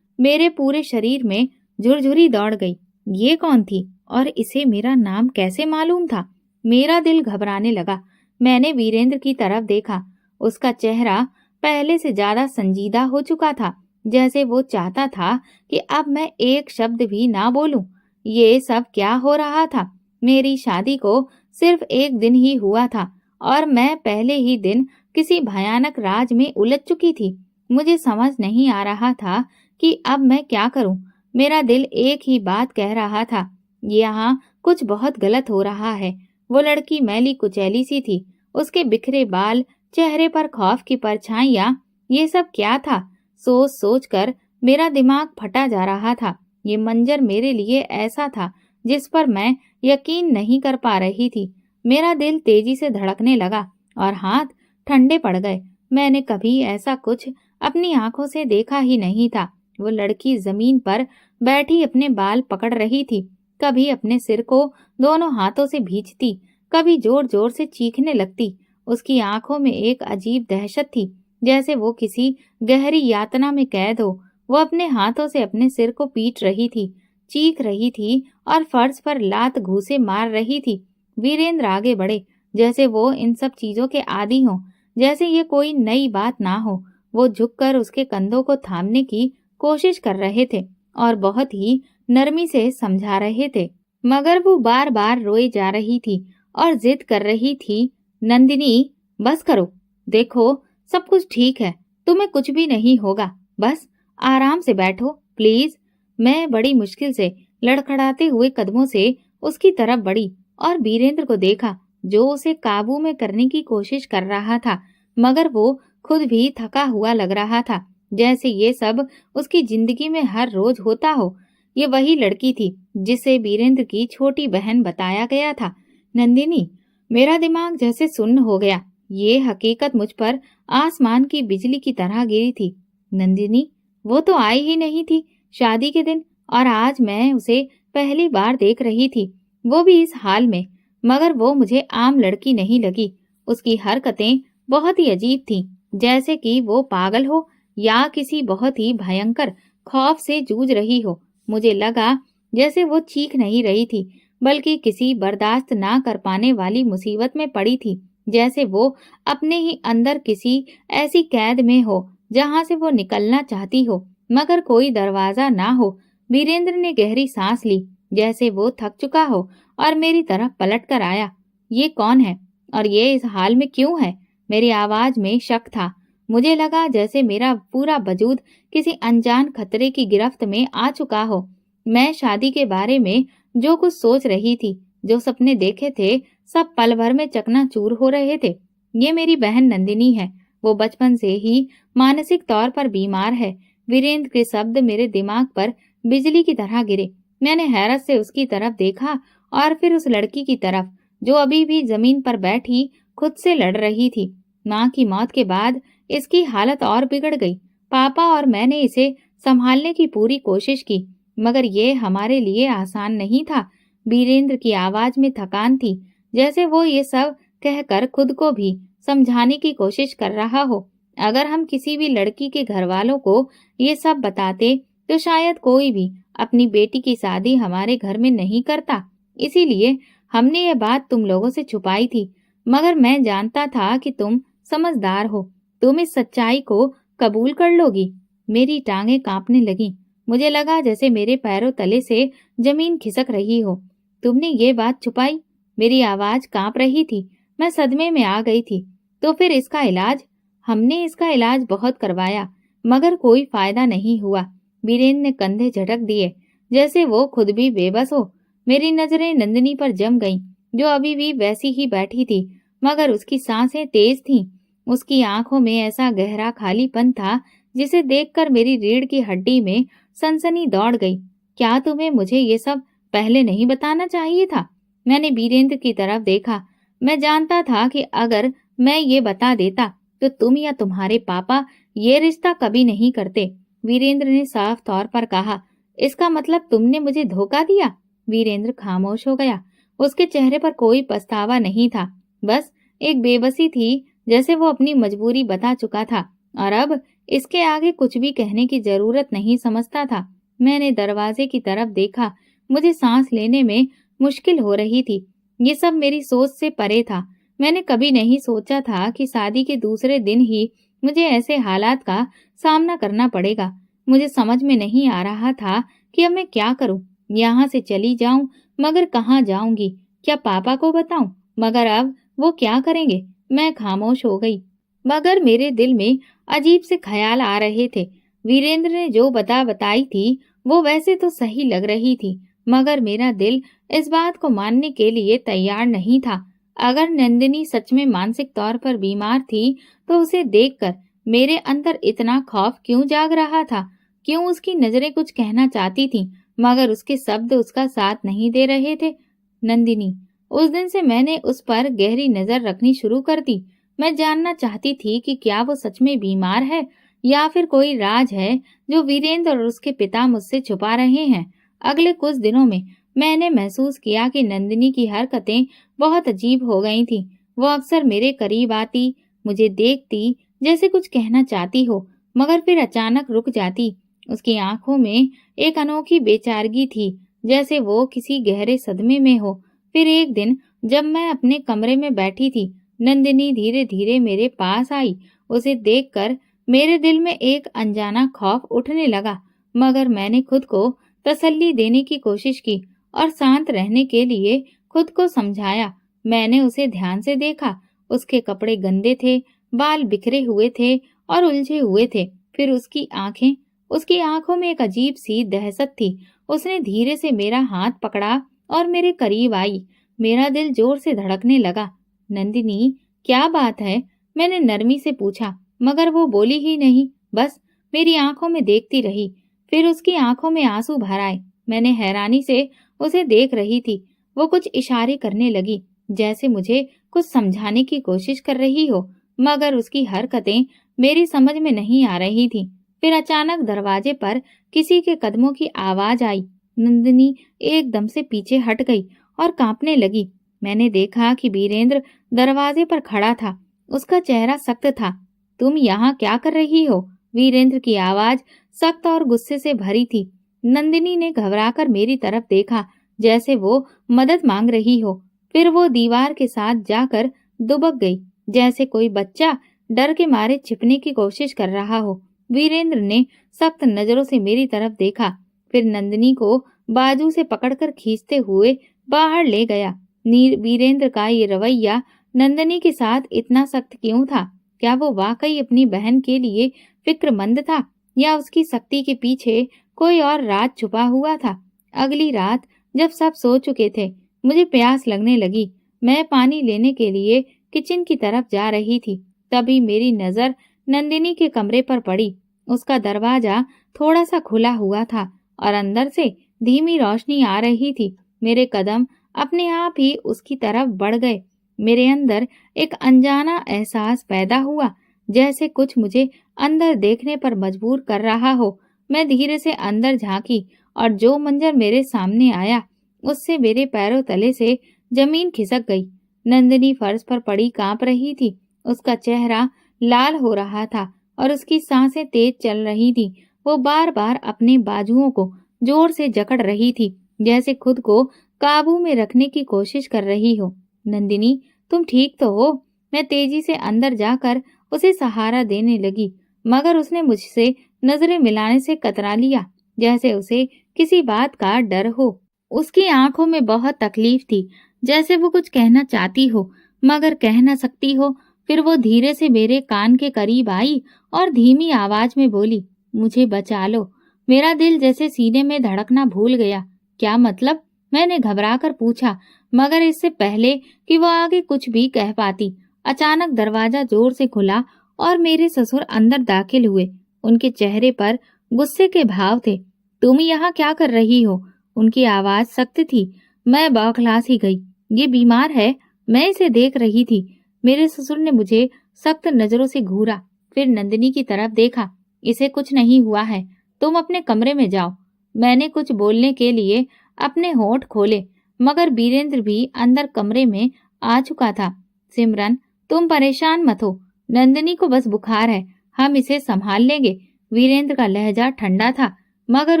Speaker 1: मेरे पूरे शरीर में झुरझुरी दौड़ गई। ये कौन थी और इसे मेरा नाम कैसे मालूम था? मेरा दिल घबराने लगा। मैंने वीरेंद्र की तरफ देखा। उसका चेहरा पहले से ज्यादा संजीदा हो चुका था, जैसे वो चाहता था कि अब मैं एक शब्द भी ना बोलूं। ये सब क्या हो रहा था? मेरी शादी को सिर्फ एक दिन ही हुआ था और मैं पहले ही दिन किसी भयानक राज में उलझ चुकी थी। मुझे समझ नहीं आ रहा था कि अब मैं क्या करूं। मेरा दिल एक ही बात कह रहा था, यहाँ कुछ बहुत गलत हो रहा है। वो लड़की मैली कुचैली सी थी, उसके बिखरे बाल, चेहरे पर खौफ की परछाइयां, ये सब क्या था? सोच सोच कर मेरा दिमाग फटा जा रहा था। ये मंजर मेरे लिए ऐसा था जिस पर मैं यकीन नहीं कर पा रही थी। मेरा दिल तेजी से धड़कने लगा और हाथ ठंडे पड़ गए। मैंने कभी ऐसा कुछ अपनी आंखों से देखा ही नहीं था। वो लड़की जमीन पर बैठी अपने बाल पकड़ रही थी, कभी अपने सिर को दोनों हाथों से भींचती, कभी जोर जोर से चीखने लगती। उसकी आंखों में एक अजीब दहशत थी, जैसे वो किसी गहरी यातना में कैद हो। वो अपने हाथों से अपने सिर को पीट रही थी, चीख रही थी और फर्श पर लात घूंसे मार रही थी। वीरेंद्र आगे बढ़े, जैसे वो इन सब चीजों के आदी हों, जैसे ये कोई नई बात ना हो। वो झुककर उसके कंधों को थामने की कोशिश कर रहे थे और बहुत ही नरमी से समझा रहे थे, मगर वो बार बार रोए जा रही थी और जिद कर रही थी, नंदिनी बस करो, देखो सब कुछ ठीक है, तुम्हें कुछ भी नहीं होगा, बस आराम से बैठो प्लीज। मैं बड़ी मुश्किल से लड़खड़ाते हुए कदमों से उसकी तरफ बढ़ी और वीरेंद्र को देखा, जो उसे काबू में करने की कोशिश कर रहा था, मगर वो खुद भी थका हुआ लग रहा था, जैसे ये सब उसकी जिंदगी में हर रोज होता हो। ये वही लड़की थी जिसे वीरेंद्र की छोटी बहन बताया गया था। नंदिनी, मेरा दिमाग जैसे सुन्न हो गया। ये हकीकत मुझ पर आसमान की बिजली की तरह गिरी थी। नंदिनी, वो तो आई ही नहीं थी शादी के दिन, और आज मैं उसे पहली बार देख रही थी, वो भी इस हाल में। मगर वो मुझे आम लड़की नहीं लगी। उसकी हरकतें बहुत ही अजीब थीं, जैसे कि वो पागल हो या किसी बहुत ही भयंकर खौफ से जूझ रही हो। मुझे लगा जैसे वो चीख नहीं रही थी, बल्कि किसी बर्दाश्त ना कर पाने वाली मुसीबत में पड़ी थी, जैसे वो अपने ही अंदर किसी ऐसी कैद में हो जहां से वो निकलना चाहती हो, मगर कोई दरवाजा ना हो। वीरेंद्र ने गहरी सांस ली, जैसे वो थक चुका हो, और मेरी तरफ पलट कर आया। ये कौन है और ये इस हाल में क्यों है? मेरी आवाज में शक था। मुझे लगा जैसे मेरा पूरा वजूद किसी अनजान खतरे की गिरफ्त में आ चुका हो। मैं शादी के बारे में जो कुछ सोच रही थी, जो सपने देखे थे, सब पल भर में चकनाचूर हो रहे थे। ये मेरी बहन नंदिनी है। वो बचपन से ही मानसिक तौर पर बीमार है। वीरेंद्र के शब्द मेरे दिमाग पर बिजली की तरह गिरे। मैंने हैरत से उसकी तरफ देखा और फिर उस लड़की की तरफ, जो अभी भी जमीन पर बैठी खुद से लड़ रही थी। माँ की मौत के बाद इसकी हालत और बिगड़ गई। पापा और मैंने इसे संभालने की पूरी कोशिश की, मगर ये हमारे लिए आसान नहीं था। वीरेंद्र की आवाज में थकान थी, जैसे वो ये सब कहकर खुद को भी समझाने की कोशिश कर रहा हो। अगर हम किसी भी लड़की के घर वालों को ये सब बताते, तो शायद कोई भी अपनी बेटी की शादी हमारे घर में नहीं करता। इसीलिए हमने ये बात तुम लोगों से छुपाई थी, मगर मैं जानता था कि तुम समझदार हो, तुम इस सच्चाई को कबूल कर लोगी। मेरी टांगें कांपने लगीं। मुझे लगा जैसे मेरे पैरों तले से जमीन खिसक रही हो। तुमने ये बात छुपाई? मेरी आवाज कांप रही थी। मैं सदमे में आ गई थी। तो फिर इसका इलाज? हमने इसका इलाज बहुत करवाया, मगर कोई फायदा नहीं हुआ। वीरेंद्र ने कंधे झटक दिए, जैसे वो खुद भी बेबस हो। मेरी नजरें नंदिनी पर जम गईं, जो अभी भी वैसी ही बैठी थी, मगर उसकी सांसें तेज थीं। उसकी आंखों में ऐसा गहरा खालीपन था, जिसे देखकर मेरी रीढ़ की हड्डी में सनसनी दौड़ गई। क्या तुम्हें मुझे ये सब पहले नहीं बताना चाहिए था? मैंने वीरेंद्र की तरफ देखा। मैं जानता था कि अगर मैं ये बता देता, तो तुम या तुम्हारे पापा ये रिश्ता कभी नहीं करते। वीरेंद्र ने साफ तौर पर कहा। इसका मतलब तुमने मुझे धोखा दिया? वीरेंद्र खामोश हो गया। उसके चेहरे पर कोई पछतावा नहीं था, बस एक बेबसी थी, जैसे वो अपनी मजबूरी बता चुका था और अब इसके आगे कुछ भी कहने की जरूरत नहीं समझता था। मैंने दरवाजे की तरफ देखा। मुझे सांस लेने में मुश्किल हो रही थी। ये सब मेरी सोच से परे था। मैंने कभी नहीं सोचा था कि शादी के दूसरे दिन ही मुझे ऐसे हालात का सामना करना पड़ेगा। मुझे समझ में नहीं आ रहा था कि अब मैं क्या करूं। यहाँ से चली जाऊं, मगर कहाँ जाऊंगी? क्या पापा को बताऊं? मगर अब वो क्या करेंगे? मैं खामोश हो गई, मगर मेरे दिल में अजीब से ख्याल आ रहे थे। वीरेंद्र ने जो बताई थी, वो वैसे तो सही लग रही थी, मगर मेरा दिल इस बात को मानने के लिए तैयार नहीं था। अगर नंदिनी सच में मानसिक तौर पर बीमार थी, तो उसे देखकर मेरे अंदर इतना खौफ क्यों जाग रहा था? क्यों उसकी नजरें कुछ कहना चाहती थीं, मगर उसके शब्द उसका साथ नहीं दे रहे थे। नंदिनी, उस दिन से मैंने उस पर गहरी नजर रखनी शुरू कर दी। मैं जानना चाहती थी कि क्या वो सच में बीमार है या फिर कोई राज है जो वीरेंद्र और उसके पिता मुझसे छुपा रहे हैं। अगले कुछ दिनों में मैंने महसूस किया कि नंदिनी की हरकतें बहुत अजीब हो गई थीं। वो अक्सर मेरे करीब आती, मुझे देखती, जैसे कुछ कहना चाहती हो, मगर फिर अचानक रुक जाती। उसकी आंखों में एक अनोखी बेचारगी थी, जैसे वो किसी गहरे सदमे में हो। फिर एक दिन जब मैं अपने कमरे में बैठी थी, नंदिनी धीरे धीरे मेरे पास आई। उसे देखकर मेरे दिल में एक अनजाना खौफ उठने लगा, मगर मैंने खुद को तसल्ली देने की कोशिश की और शांत रहने के लिए खुद को समझाया। मैंने उसे ध्यान से देखा। उसके कपड़े गंदे थे, बाल बिखरे हुए थे और उलझे हुए थे। फिर उसकी आंखों में एक अजीब सी दहशत थी। उसने धीरे से मेरा हाथ पकड़ा और मेरे करीब आई। मेरा दिल जोर से धड़कने लगा। नंदिनी, क्या बात है? मैंने नरमी से पूछा, मगर वो बोली ही नहीं, बस मेरी आंखों में देखती रही। फिर उसकी आंखों में आंसू भर आए। मैंने हैरानी से उसे देख रही थी। वो कुछ इशारे करने लगी, जैसे मुझे कुछ समझाने की कोशिश कर रही हो, मगर उसकी हरकतें मेरी समझ में नहीं आ रही थी। फिर अचानक दरवाजे पर किसी के कदमों की आवाज आई। नंदिनी एकदम से पीछे हट गई और कांपने लगी। मैंने देखा कि वीरेंद्र दरवाजे पर खड़ा था। उसका चेहरा सख्त था। तुम यहाँ क्या कर रही हो? वीरेंद्र की आवाज सख्त और गुस्से से भरी थी। नंदिनी ने घबराकर मेरी तरफ देखा, जैसे वो मदद मांग रही हो। फिर वो दीवार के साथ जाकर दुबक गई, जैसे कोई बच्चा डर के मारे छिपने की कोशिश कर रहा हो। वीरेंद्र ने सख्त नजरों से मेरी तरफ देखा, फिर नंदिनी को बाजू से पकड़कर खींचते हुए बाहर ले गया। वीरेंद्र का ये रवैया नंदिनी के साथ इतना सख्त क्यों था? क्या वो वाकई अपनी बहन के लिए फिक्रमंद था या उसकी सख्ती के पीछे कोई और राज छुपा हुआ था? अगली रात जब सब सो चुके थे, मुझे प्यास लगने लगी। मैं पानी लेने के लिए किचन की तरफ जा रही थी। तभी मेरी नजर नंदिनी के कमरे पर पड़ी। उसका दरवाजा थोड़ा सा खुला हुआ था और अंदर से धीमी रोशनी आ रही थी। मेरे कदम अपने आप ही उसकी तरफ बढ़ गए। मेरे अंदर एक अनजाना एहसास पैदा हुआ, जैसे कुछ मुझे अंदर देखने पर मजबूर कर रहा हो। मैं धीरे से अंदर झांकी और जो मंजर मेरे सामने आया, उससे मेरे पैरों तले से जमीन खिसक गई। नंदिनी फर्श पर पड़ी कांप रही थी। उसका चेहरा लाल हो रहा था और उसकी सांसें तेज चल रही थी। वो बार बार अपने बाजुओं को जोर से जकड़ रही थी, जैसे खुद को काबू में रखने की कोशिश कर रही हो। नंदिनी, तुम ठीक तो हो? मैं तेजी से अंदर जाकर उसे सहारा देने लगी, मगर उसने मुझसे नजरें मिलाने से कतरा लिया, जैसे उसे किसी बात का डर हो। उसकी आंखों में बहुत तकलीफ थी, जैसे वो कुछ कहना चाहती हो मगर कह न सकती हो। फिर वो धीरे से मेरे कान के करीब आई और धीमी आवाज में बोली, मुझे बचा लो। मेरा दिल जैसे सीने में धड़कना भूल गया। क्या मतलब? मैंने घबराकर पूछा, मगर इससे पहले कि वो आगे कुछ भी कह पाती, अचानक दरवाजा जोर से खुला और मेरे ससुर अंदर दाखिल हुए। उनके चेहरे पर गुस्से के भाव थे। तुम यहाँ क्या कर रही हो? उनकी आवाज सख्त थी। मैं बौखला सी गई। ये बीमार है, मैं इसे देख रही थी। मेरे ससुर ने मुझे सख्त नजरों से घूरा, फिर नंदिनी की तरफ देखा। इसे कुछ नहीं हुआ है, तुम अपने कमरे में जाओ। मैंने कुछ बोलने के लिए अपने होंठ खोले, मगर वीरेंद्र भी अंदर कमरे में आ चुका था। सिमरन, तुम परेशान मत हो, नंदिनी को बस बुखार है, हम इसे संभाल लेंगे। वीरेंद्र का लहजा ठंडा था, मगर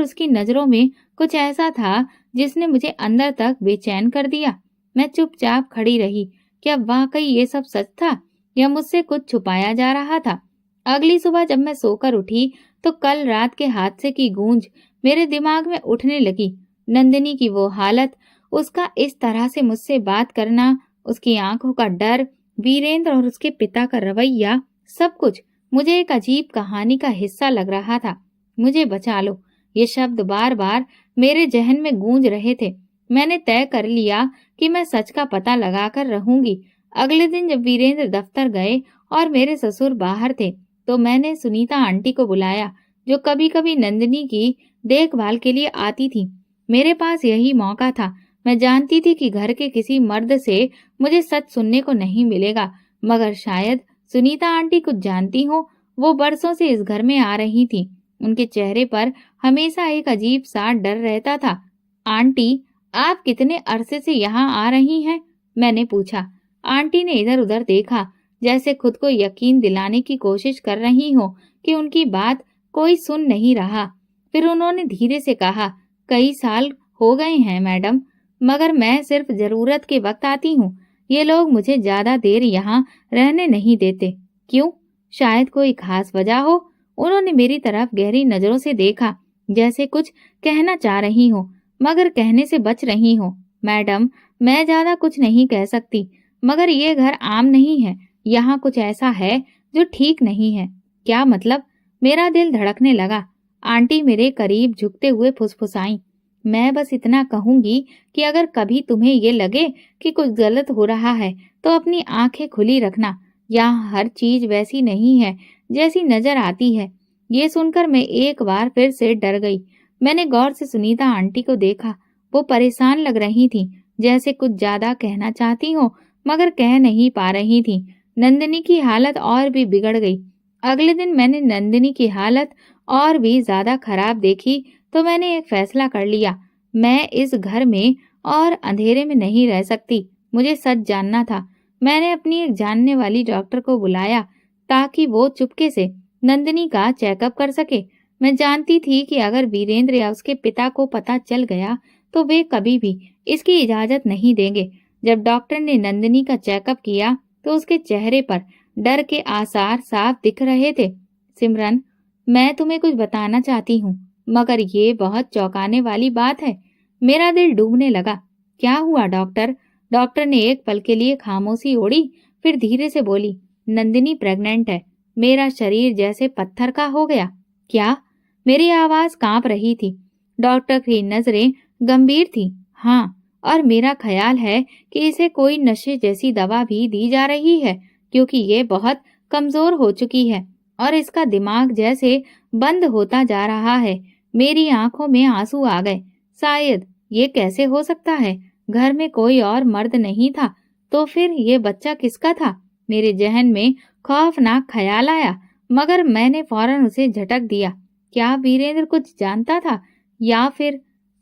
Speaker 1: उसकी नजरों में कुछ ऐसा था जिसने मुझे अंदर तक बेचैन कर दिया। मैं चुपचाप खड़ी रही। क्या वाकई ये सब सच था या मुझसे कुछ छुपाया जा रहा था? अगली सुबह जब मैं सोकर उठी तो कल रात के हादसे की गूंज मेरे दिमाग में उठने लगी। नंदिनी की वो हालत, उसका इस तरह से मुझसे बात करना, उसकी आंखों का डर, वीरेंद्र और उसके पिता का रवैया, सब कुछ मुझे एक अजीब कहानी का हिस्सा लग रहा था। मुझे बचा लो, ये शब्द बार बार मेरे जहन में गूंज रहे थे। मैंने तय कर लिया कि मैं सच का पता लगाकर रहूंगी। अगले दिन जब वीरेंद्र दफ्तर गए और मेरे ससुर बाहर थे, तो मैंने सुनीता आंटी को बुलाया, जो कभी कभी नंदिनी की देखभाल के लिए आती थी। मेरे पास यही मौका था। मैं जानती थी कि घर के किसी मर्द से मुझे सच सुनने को नहीं मिलेगा, मगर शायद सुनीता आंटी कुछ जानती हो। वो बरसों से इस घर में आ रही थी। उनके चेहरे पर हमेशा एक अजीब सा डर रहता था। आंटी, आप कितने अरसे से यहाँ आ रही हैं? मैंने पूछा। आंटी ने इधर उधर देखा, जैसे खुद को यकीन दिलाने की कोशिश कर रही हो कि उनकी बात कोई सुन नहीं रहा। फिर उन्होंने धीरे से कहा, कई साल हो गए हैं मैडम, मगर मैं सिर्फ जरूरत के वक्त आती हूँ। ये लोग मुझे ज्यादा देर यहाँ रहने नहीं देते। क्यों? शायद कोई खास वजह हो। उन्होंने मेरी तरफ गहरी नजरों से देखा, जैसे कुछ कहना चाह रही हो, मगर कहने से बच रही हो। मैडम, मैं ज्यादा कुछ नहीं कह सकती, मगर ये घर आम नहीं है। यहाँ कुछ ऐसा है जो ठीक नहीं है। क्या मतलब? मेरा दिल धड़कने लगा। आंटी मेरे करीब झुकते हुए फुसफुसाई, मैं बस इतना कहूंगी कि अगर कभी तुम्हें ये लगे कि कुछ गलत हो रहा है तो अपनी आंखें खुली रखना। यहाँ हर चीज वैसी नहीं है जैसी नजर आती है। ये सुनकर मैं एक बार फिर से डर गई। मैंने गौर से सुनीता आंटी को देखा। वो परेशान लग रही थी, जैसे कुछ ज्यादा कहना चाहती हो मगर कह नहीं पा रही थी। नंदिनी की हालत और भी बिगड़ गई। अगले दिन मैंने नंदिनी की हालत और भी ज्यादा खराब देखी तो मैंने एक फैसला कर लिया। मैं इस घर में और अंधेरे में नहीं रह सकती। मुझे सच जानना था। मैंने अपनी एक जानने वाली डॉक्टर को बुलाया ताकि वो चुपके से नंदिनी का चेकअप कर सके। मैं जानती थी कि अगर वीरेंद्र या उसके पिता को पता चल गया तो वे कभी भी इसकी इजाजत नहीं देंगे। जब डॉक्टर ने नंदिनी का चेकअप किया तो उसके चेहरे पर डर के आसार साफ दिख रहे थे। सिमरन, मैं तुम्हें कुछ बताना चाहती हूँ, मगर ये बहुत चौंकाने वाली बात है। मेरा दिल डूबने लगा। क्या हुआ डॉक्टर? डॉक्टर ने एक पल के लिए खामोशी ओढ़ी, फिर धीरे से बोली, नंदिनी प्रेग्नेंट है। मेरा शरीर जैसे पत्थर का हो गया। क्या? मेरी आवाज कांप रही थी। डॉक्टर की नजरें गंभीर थी। हाँ, और मेरा ख्याल है कि इसे कोई नशे जैसी दवा भी दी जा रही है, क्योंकि ये बहुत कमजोर हो चुकी है और इसका दिमाग जैसे बंद होता जा रहा है। मेरी आंखों में आंसू आ गए। शायद ये कैसे हो सकता है? घर में कोई और मर्द नहीं था, तो फिर ये बच्चा किसका था? मेरे जहन में खौफनाक ख्याल आया, मगर मैंने फौरन उसे झटक दिया। क्या वीरेंद्र कुछ जानता था, या फिर?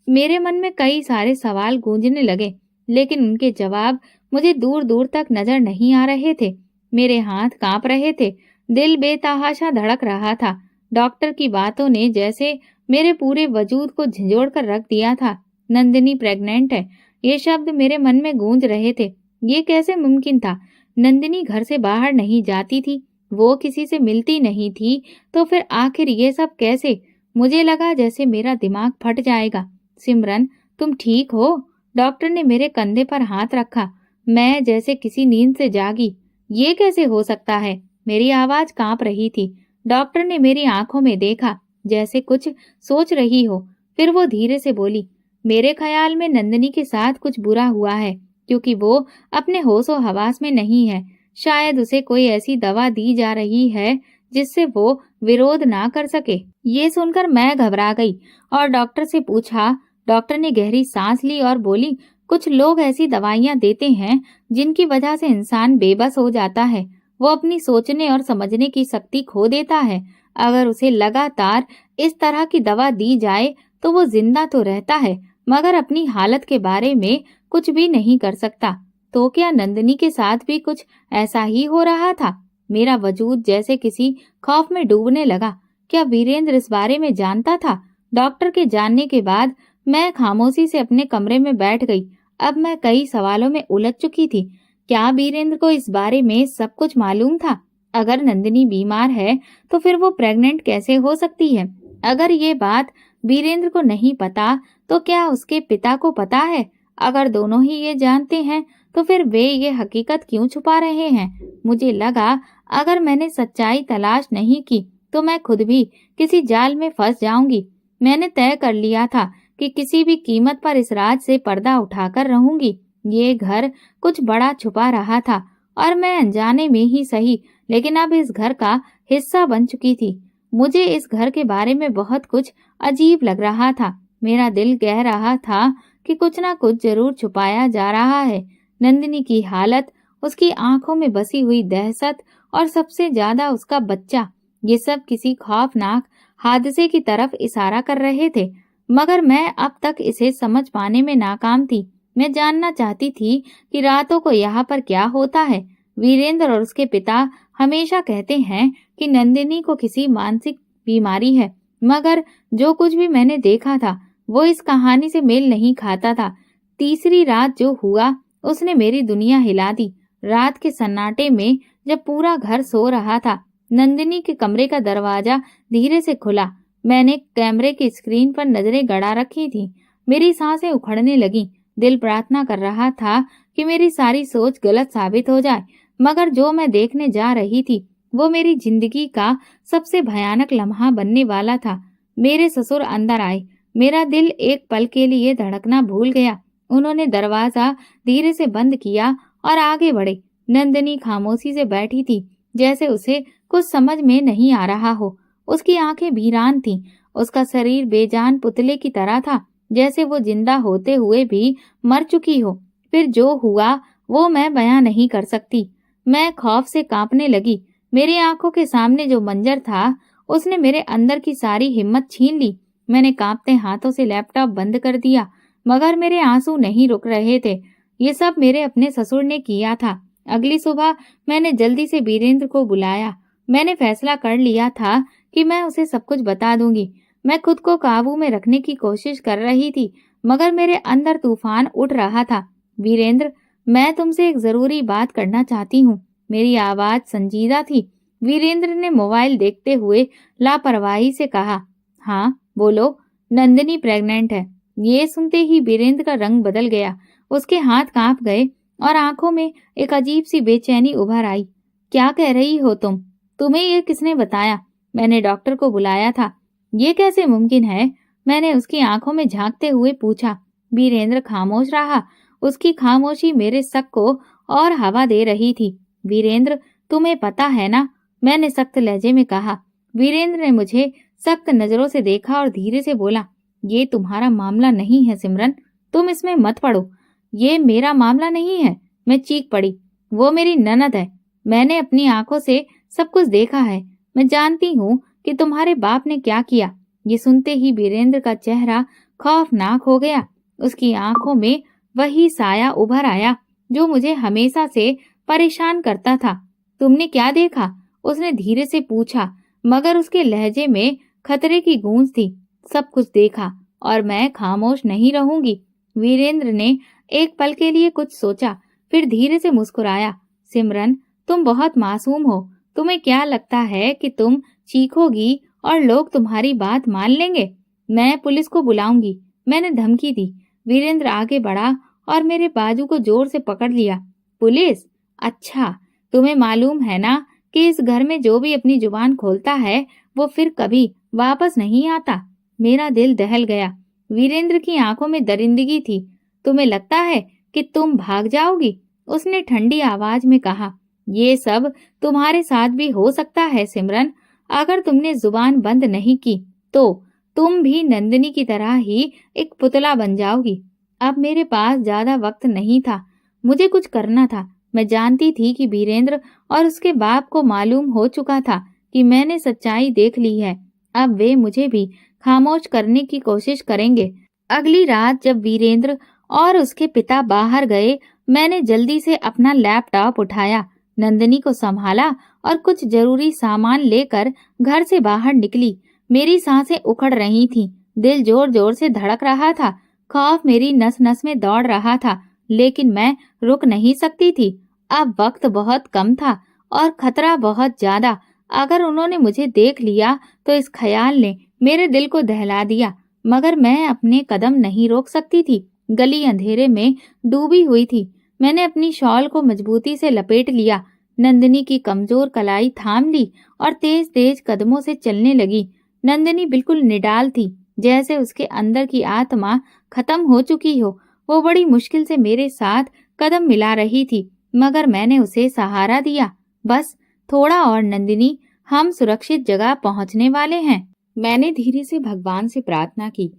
Speaker 1: मेरे मन में कई सारे सवाल गूंजने लगे, लेकिन उनके जवाब मुझे दूर दूर तक नजर नहीं आ रहे थे। मेरे हाथ कांप रहे थे, दिल बेतहाशा धड़क रहा था। डॉक्टर की बातों ने जैसे मेरे पूरे वजूद को झंझोड़ कर रख दिया था। नंदिनी प्रेग्नेंट है, ये शब्द मेरे मन में गूंज रहे थे। ये कैसे मुमकिन था? नंदिनी घर से बाहर नहीं जाती थी, वो किसी से मिलती नहीं थी, तो फिर आखिर ये सब कैसे? मुझे लगा जैसे मेरा दिमाग फट जाएगा। सिमरन, तुम ठीक हो? डॉक्टर ने मेरे कंधे पर हाथ रखा। मैं जैसे किसी नींद से जागी। ये कैसे हो सकता है? मेरी आवाज कांप रही थी। डॉक्टर ने मेरी आंखों में देखा, जैसे कुछ सोच रही हो। फिर वो धीरे से बोली, मेरे ख्याल में नंदिनी के साथ कुछ बुरा हुआ है, क्योंकि वो अपने होशो हवास में नहीं है। शायद उसे कोई ऐसी दवा दी जा रही है जिससे वो विरोध ना कर सके। ये सुनकर मैं घबरा गई और डॉक्टर से पूछा। डॉक्टर ने गहरी सांस ली और बोली, कुछ लोग ऐसी दवाइयां देते हैं जिनकी वजह से इंसान बेबस हो जाता है। वो अपनी सोचने और समझने की शक्ति खो देता है। अगर उसे लगातार इस तरह की दवा दी जाए तो वो जिंदा तो रहता है, मगर अपनी हालत के बारे में कुछ भी नहीं कर सकता। तो क्या नंदिनी के साथ भी कुछ ऐसा ही हो रहा था? मेरा वजूद जैसे किसी खौफ में डूबने लगा। क्या वीरेंद्र इस बारे में जानता था? डॉक्टर के जानने के बाद मैं खामोशी से अपने कमरे में बैठ गई। अब मैं कई सवालों में उलझ चुकी थी। क्या वीरेंद्र को इस बारे में सब कुछ मालूम था? अगर नंदिनी बीमार है तो फिर वो प्रेग्नेंट कैसे हो सकती है? अगर ये बात वीरेंद्र को नहीं पता तो क्या उसके पिता को पता है? अगर दोनों ही ये जानते हैं तो फिर वे ये हकीकत क्यों छुपा रहे हैं? मुझे लगा अगर मैंने सच्चाई तलाश नहीं की तो मैं खुद भी किसी जाल में फंस जाऊंगी। मैंने तय कर लिया था कि किसी भी कीमत पर इस राज से पर्दा उठाकर रहूंगी। ये घर कुछ बड़ा छुपा रहा था और मैं अनजाने में ही सही, लेकिन अब इस घर का हिस्सा बन चुकी थी। मुझे इस घर के बारे में बहुत कुछ अजीब लग रहा था। मेरा दिल कह रहा था कि कुछ ना कुछ जरूर छुपाया जा रहा है। नंदिनी की हालत, उसकी आंखों में बसी हुई दहशत और सबसे ज्यादा उसका बच्चा, ये सब किसी खौफनाक हादसे की तरफ इशारा कर रहे थे। मगर मैं अब तक इसे समझ पाने में नाकाम थी। मैं जानना चाहती थी कि रातों को यहाँ पर क्या होता है। वीरेंद्र और उसके पिता हमेशा कहते हैं कि नंदिनी को किसी मानसिक बीमारी है, मगर जो कुछ भी मैंने देखा था वो इस कहानी से मेल नहीं खाता था। तीसरी रात जो हुआ उसने मेरी दुनिया हिला दी। रात के सन्नाटे में जब पूरा घर सो रहा था, नंदिनी के कमरे का दरवाजा धीरे से खुला। मैंने कैमरे की स्क्रीन पर नजरें गड़ा रखी थी। मेरी सांसें उखड़ने लगी। दिल प्रार्थना कर रहा था कि मेरी सारी सोच गलत साबित हो जाए, मगर जो मैं देखने जा रही थी वो मेरी जिंदगी का सबसे भयानक लम्हा बनने वाला था। मेरे ससुर अंदर आए। मेरा दिल एक पल के लिए धड़कना भूल गया। उन्होंने दरवाजा धीरे से बंद किया और आगे बढ़े। नंदिनी खामोशी से बैठी थी, जैसे उसे कुछ समझ में नहीं आ रहा हो। उसकी आंखें वीरान थीं, उसका शरीर बेजान पुतले की तरह था, जैसे वो जिंदा होते हुए भी मर चुकी हो। फिर जो हुआ वो मैं बयां नहीं कर सकती। मैं खौफ से कांपने लगी। मेरी आंखों के सामने जो मंजर था उसने मेरे अंदर की सारी हिम्मत छीन ली। मैंने कांपते हाथों से लैपटॉप बंद कर दिया, मगर मेरे आंसू नहीं रुक रहे थे। ये सब मेरे अपने ससुर ने किया था। अगली सुबह मैंने जल्दी से वीरेंद्र को बुलाया। मैंने फैसला कर लिया था कि मैं उसे सब कुछ बता दूंगी। मैं खुद को काबू में रखने की कोशिश कर रही थी, मगर मेरे अंदर तूफान उठ रहा था। वीरेंद्र, मैं तुमसे एक जरूरी बात करना चाहती हूँ। मेरी आवाज संजीदा थी। वीरेंद्र ने मोबाइल देखते हुए लापरवाही से कहा, हाँ बोलो। नंदिनी प्रेग्नेंट है। ये सुनते ही वीरेंद्र का रंग बदल गया। उसके हाथ कांप गए और आंखों में एक अजीब सी बेचैनी उभर आई। क्या कह रही हो तुम? तुम्हें ये किसने बताया? मैंने डॉक्टर को बुलाया था। ये कैसे मुमकिन है? मैंने उसकी आंखों में झांकते हुए पूछा। वीरेंद्र खामोश रहा। उसकी खामोशी मेरे शक को और हवा दे रही थी। वीरेंद्र, तुम्हें पता है ना? मैंने सख्त लहजे में कहा। वीरेंद्र ने मुझे सख्त नजरों से देखा और धीरे से बोला, ये तुम्हारा मामला नहीं है सिमरन, तुम इसमें मत पड़ो। ये मेरा मामला नहीं है। मैं चीख पड़ी। वो मेरी ननद है। मैंने अपनी आंखों से सब कुछ देखा है। मैं जानती हूँ कि तुम्हारे बाप ने क्या किया। ये सुनते ही वीरेंद्र का चेहरा खौफनाक हो गया। उसकी आंखों में वही साया उभर आया जो मुझे हमेशा से परेशान करता था। तुमने क्या देखा? उसने धीरे से पूछा, मगर उसके लहजे में खतरे की गूंज थी। सब कुछ देखा और मैं खामोश नहीं रहूंगी। वीरेंद्र ने एक पल के लिए कुछ सोचा, फिर धीरे से मुस्कुराया। सिमरन, तुम बहुत मासूम हो। तुम्हें क्या लगता है कि तुम चीखोगी और लोग तुम्हारी बात मान लेंगे? मैं पुलिस को बुलाऊंगी, मैंने धमकी दी। वीरेंद्र आगे बढ़ा और मेरे बाजू को जोर से पकड़ लिया। पुलिस? अच्छा, तुम्हें मालूम है ना कि इस घर में जो भी अपनी जुबान खोलता है वो फिर कभी वापस नहीं आता। मेरा दिल दहल गया। वीरेंद्र की आंखों में दरिंदगी थी। तुम्हें लगता है कि तुम भाग जाओगी? उसने ठंडी आवाज में कहा। ये सब तुम्हारे साथ भी हो सकता है सिमरन। अगर तुमने जुबान बंद नहीं की तो तुम भी नंदिनी की तरह ही एक पुतला बन जाओगी। अब मेरे पास ज्यादा वक्त नहीं था। मुझे कुछ करना था। मैं जानती थी कि वीरेंद्र और उसके बाप को मालूम हो चुका था कि मैंने सच्चाई देख ली है। अब वे मुझे भी खामोश करने की कोशिश करेंगे। अगली रात जब वीरेंद्र और उसके पिता बाहर गए, मैंने जल्दी से अपना लैपटॉप उठाया, नंदिनी को संभाला और कुछ जरूरी सामान लेकर घर से बाहर निकली। मेरी सांसें उखड़ रही थीं, दिल जोर जोर से धड़क रहा था, खौफ मेरी नस नस में दौड़ रहा था, लेकिन मैं रुक नहीं सकती थी। अब वक्त बहुत कम था और खतरा बहुत ज्यादा। अगर उन्होंने मुझे देख लिया तो इस ख्याल ने मेरे दिल को दहला दिया, मगर मैं अपने कदम नहीं रोक सकती थी। गली अंधेरे में डूबी हुई थी। मैंने अपनी शॉल को मजबूती से लपेट लिया, नंदिनी की कमजोर कलाई थाम ली और तेज तेज कदमों से चलने लगी। नंदिनी बिल्कुल निडाल थी, जैसे उसके अंदर की आत्मा खत्म हो चुकी हो। वो बड़ी मुश्किल से मेरे साथ कदम मिला रही थी, मगर मैंने उसे सहारा दिया। बस थोड़ा और नंदिनी, हम सुरक्षित जगह पहुंचने वाले हैं। मैंने धीरे से भगवान से प्रार्थना की।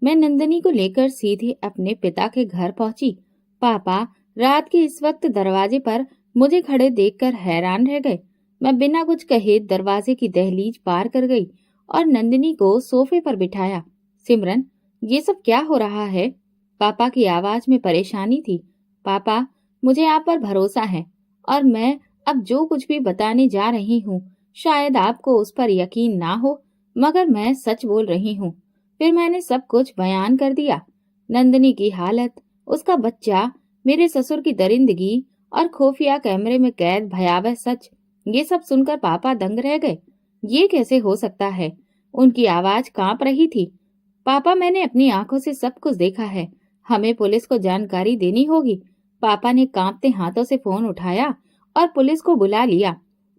Speaker 1: मैं नंदिनी को लेकर सीधे अपने पिता के घर पहुंची। पापा रात के इस वक्त दरवाजे पर मुझे खड़े देखकर हैरान रह गए। मैं बिना कुछ कहे दरवाजे की दहलीज पार कर गई और नंदिनी को सोफे पर बिठाया। सिमरन, ये सब क्या हो रहा है? पापा की आवाज में परेशानी थी। पापा, मुझे आप पर भरोसा है और मैं अब जो कुछ भी बताने जा रही हूँ शायद आपको उस पर यकीन ना हो, मगर मैं सच बोल रही हूँ। फिर मैंने सब कुछ बयान कर दिया। नंदिनी की हालत, उसका बच्चा, मेरे ससुर की दरिंदगी और खुफिया कैमरे में कैद भयावह सच, ये सब सुनकर पापा दंग रह गए। ये कैसे हो सकता है? उनकी आवाज कांप रही थी। पापा, मैंने अपनी आंखों से सब कुछ देखा है। हमें पुलिस को जानकारी देनी होगी। पापा ने कांपते हाथों से फोन उठाया और पुलिस को बुला लिया।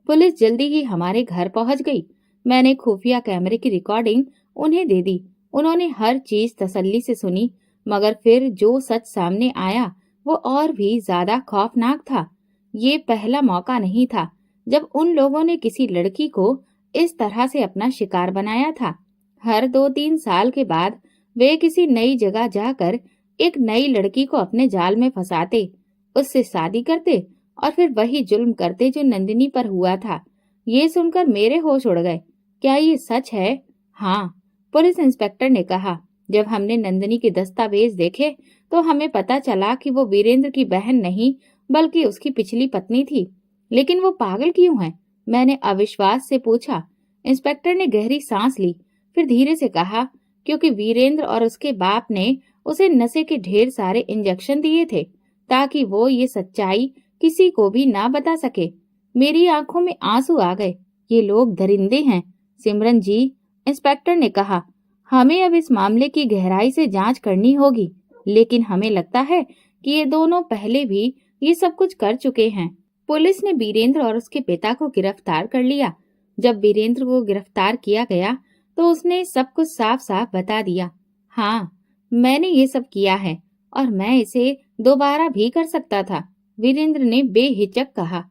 Speaker 1: पुलिस जल्दी ही हमारे घर पहुंच गई। मैंने खुफिया कैमरे की रिकॉर्डिंग उन्हें दे दी। उन्होंने हर चीज तसल्ली से सुनी, मगर फिर जो सच सामने आया वो और भी ज्यादा खौफनाक था। ये पहला मौका नहीं था जब उन लोगों ने किसी लड़की को इस तरह से अपना शिकार बनाया था। हर 2-3 साल के बाद वे किसी नई जगह जाकर एक नई लड़की को अपने जाल में फंसाते, उससे शादी करते और फिर वही जुल्म करते जो नंदिनी पर हुआ था। ये सुनकर मेरे होश उड़ गए। क्या ये सच है? हाँ, पुलिस इंस्पेक्टर ने कहा। जब हमने नंदिनी के दस्तावेज देखे तो हमें पता चला कि वो वीरेंद्र की बहन नहीं बल्कि उसकी पिछली पत्नी थी। लेकिन वो पागल क्यों है? मैंने अविश्वास से पूछा। इंस्पेक्टर ने गहरी सांस ली, फिर धीरे से कहा, क्योंकि वीरेंद्र और उसके बाप ने उसे नशे के ढेर सारे इंजेक्शन दिए थे ताकि वो ये सच्चाई किसी को भी ना बता सके। मेरी आंखों में आंसू आ गए। ये लोग दरिंदे हैं सिमरन जी, इंस्पेक्टर ने कहा। हमें अब इस मामले की गहराई से जांच करनी होगी, लेकिन हमें लगता है कि ये दोनों पहले भी ये सब कुछ कर चुके हैं। पुलिस ने वीरेंद्र और उसके पिता को गिरफ्तार कर लिया। जब वीरेंद्र को गिरफ्तार किया गया तो उसने सब कुछ साफ साफ बता दिया। हाँ, मैंने ये सब किया है और मैं इसे दोबारा भी कर सकता था, वीरेंद्र ने बेहिचक कहा।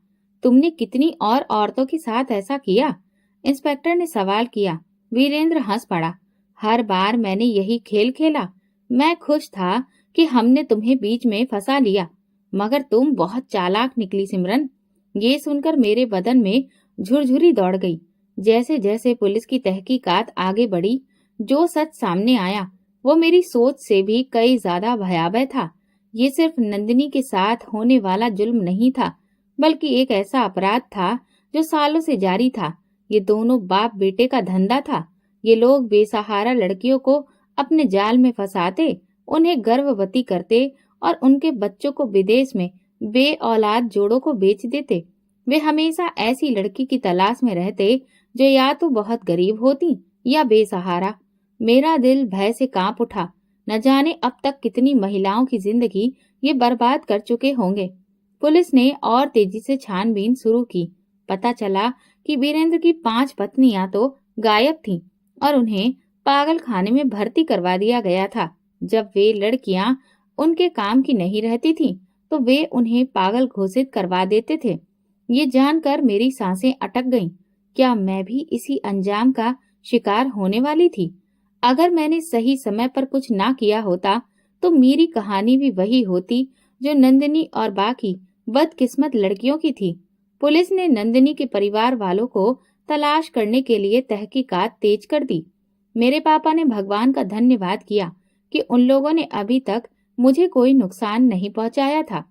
Speaker 1: तुमने कितनी और औरतों के साथ ऐसा किया? इंस्पेक्टर ने सवाल किया। वीरेंद्र हंस पड़ा। हर बार मैंने यही खेल खेला। मैं खुश था कि हमने तुम्हें बीच में फंसा लिया, मगर तुम बहुत चालाक निकली सिमरन। ये सुनकर मेरे बदन में झुरझुरी दौड़ गई। जैसे जैसे पुलिस की तहकीकात आगे बढ़ी, जो सच सामने आया वो मेरी सोच से भी कई ज्यादा भयावह था। ये सिर्फ नंदिनी के साथ होने वाला जुल्म नहीं था, बल्कि एक ऐसा अपराध था जो सालों से जारी था। ये दोनों बाप बेटे का धंधा था। ये लोग बेसहारा लड़कियों को अपने जाल में फंसाते, उन्हें गर्भवती करते और उनके बच्चों को विदेश में बे औलाद जोड़ों को बेच देते। वे हमेशा ऐसी लड़की की तलाश में रहते जो या तो बहुत गरीब होती या बेसहारा। मेरा दिल भय से कांप उठा। न जाने अब तक कितनी महिलाओं की जिंदगी ये बर्बाद कर चुके होंगे। पुलिस ने और तेजी से छानबीन शुरू की। पता चला कि वीरेंद्र की 5 पत्नियां तो गायब थीं और उन्हें पागल खाने में भर्ती करवा दिया गया था। जब वे लड़कियां उनके काम की नहीं रहती थीं, तो वे उन्हें पागल घोषित करवा देते थे। ये जानकर मेरी सांसें अटक गईं। क्या मैं भी इसी अंजाम का शिकार होने वाली थी? अगर मैंने सही समय पर कुछ ना किया होता तो मेरी कहानी भी वही होती जो नंदिनी और बाकी बदकिस्मत लड़कियों की थी। पुलिस ने नंदिनी के परिवार वालों को तलाश करने के लिए तहकीकात तेज कर दी। मेरे पापा ने भगवान का धन्यवाद किया कि उन लोगों ने अभी तक मुझे कोई नुकसान नहीं पहुंचाया था।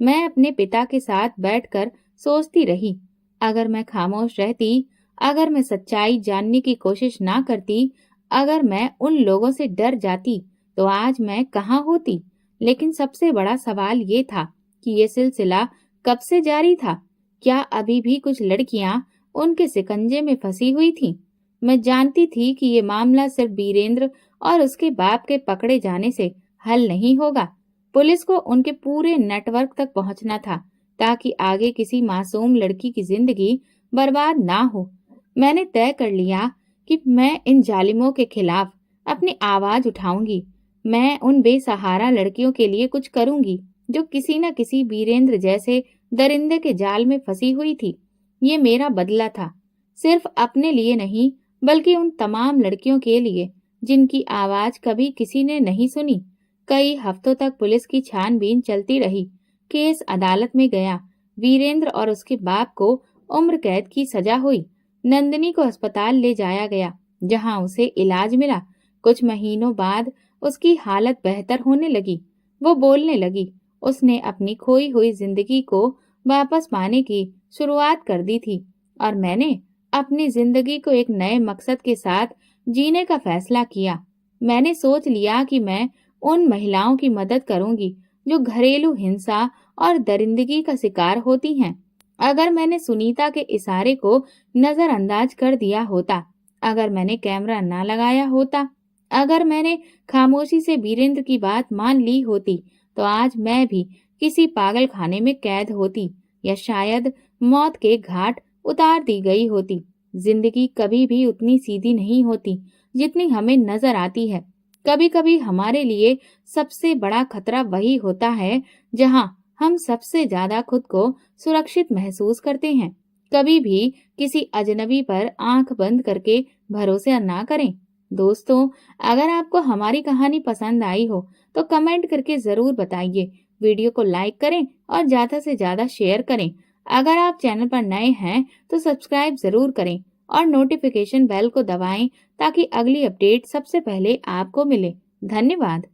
Speaker 1: मैं अपने पिता के साथ बैठकर सोचती रही, अगर मैं खामोश रहती, अगर मैं सच्चाई जानने की कोशिश ना करती, अगर मैं उन लोगों से डर जाती, तो आज मैं कहाँ होती। लेकिन सबसे बड़ा सवाल ये था कि ये सिलसिला कब से जारी था? क्या अभी भी कुछ लड़कियां उनके शिकंजे में फंसी हुई थीं? मैं जानती थी कि ये मामला सिर्फ वीरेंद्र और उसके बाप के पकड़े जाने से हल नहीं होगा। पुलिस को उनके पूरे नेटवर्क तक पहुंचना था ताकि आगे किसी मासूम लड़की की जिंदगी बर्बाद ना हो। मैंने तय कर लिया कि मैं इन जालिमों के खिलाफ अपनी आवाज उठाऊंगी। मैं उन बेसहारा लड़कियों के लिए कुछ करूंगी जो किसी न किसी वीरेंद्र जैसे दरिंदे के जाल में फंसी हुई थी। ये मेरा बदला था, सिर्फ अपने लिए नहीं बल्कि उन तमाम लड़कियों के लिए जिनकी आवाज कभी किसी ने नहीं सुनी। कई हफ्तों तक पुलिस की छानबीन चलती रही। केस अदालत में गया। वीरेंद्र और उसके बाप को उम्र कैद की सजा हुई। नंदिनी को अस्पताल ले जाया गया, जहां उसे इलाज मिला। कुछ महीनों बाद उसकी हालत बेहतर होने लगी। वो बोलने लगी। उसने अपनी खोई हुई जिंदगी को वापस पाने की शुरुआत कर दी थी और मैंने अपनी जिंदगी को एक नए मकसद के साथ जीने का फैसला किया। मैंने सोच लिया कि मैं उन महिलाओं की मदद करूंगी जो घरेलू हिंसा और दरिंदगी का शिकार होती हैं। अगर मैंने सुनीता के इशारे को नजरअंदाज कर दिया होता, अगर मैंने कैमरा ना लगाया होता, अगर मैंने खामोशी से वीरेंद्र की बात मान ली होती, तो आज मैं भी किसी पागल खाने में कैद होती या शायद मौत के घाट उतार दी गई होती। जिंदगी कभी भी उतनी सीधी नहीं होती जितनी हमें नजर आती है। कभी कभी हमारे लिए सबसे बड़ा खतरा वही होता है जहां हम सबसे ज्यादा खुद को सुरक्षित महसूस करते हैं। कभी भी किसी अजनबी पर आंख बंद करके भरोसा ना करें। दोस्तों, अगर आपको हमारी कहानी पसंद आई हो तो कमेंट करके जरूर बताइए। वीडियो को लाइक करें और ज्यादा से ज्यादा शेयर करें। अगर आप चैनल पर नए हैं तो सब्सक्राइब जरूर करें और नोटिफिकेशन बेल को दबाएं ताकि अगली अपडेट सबसे पहले आपको मिले। धन्यवाद।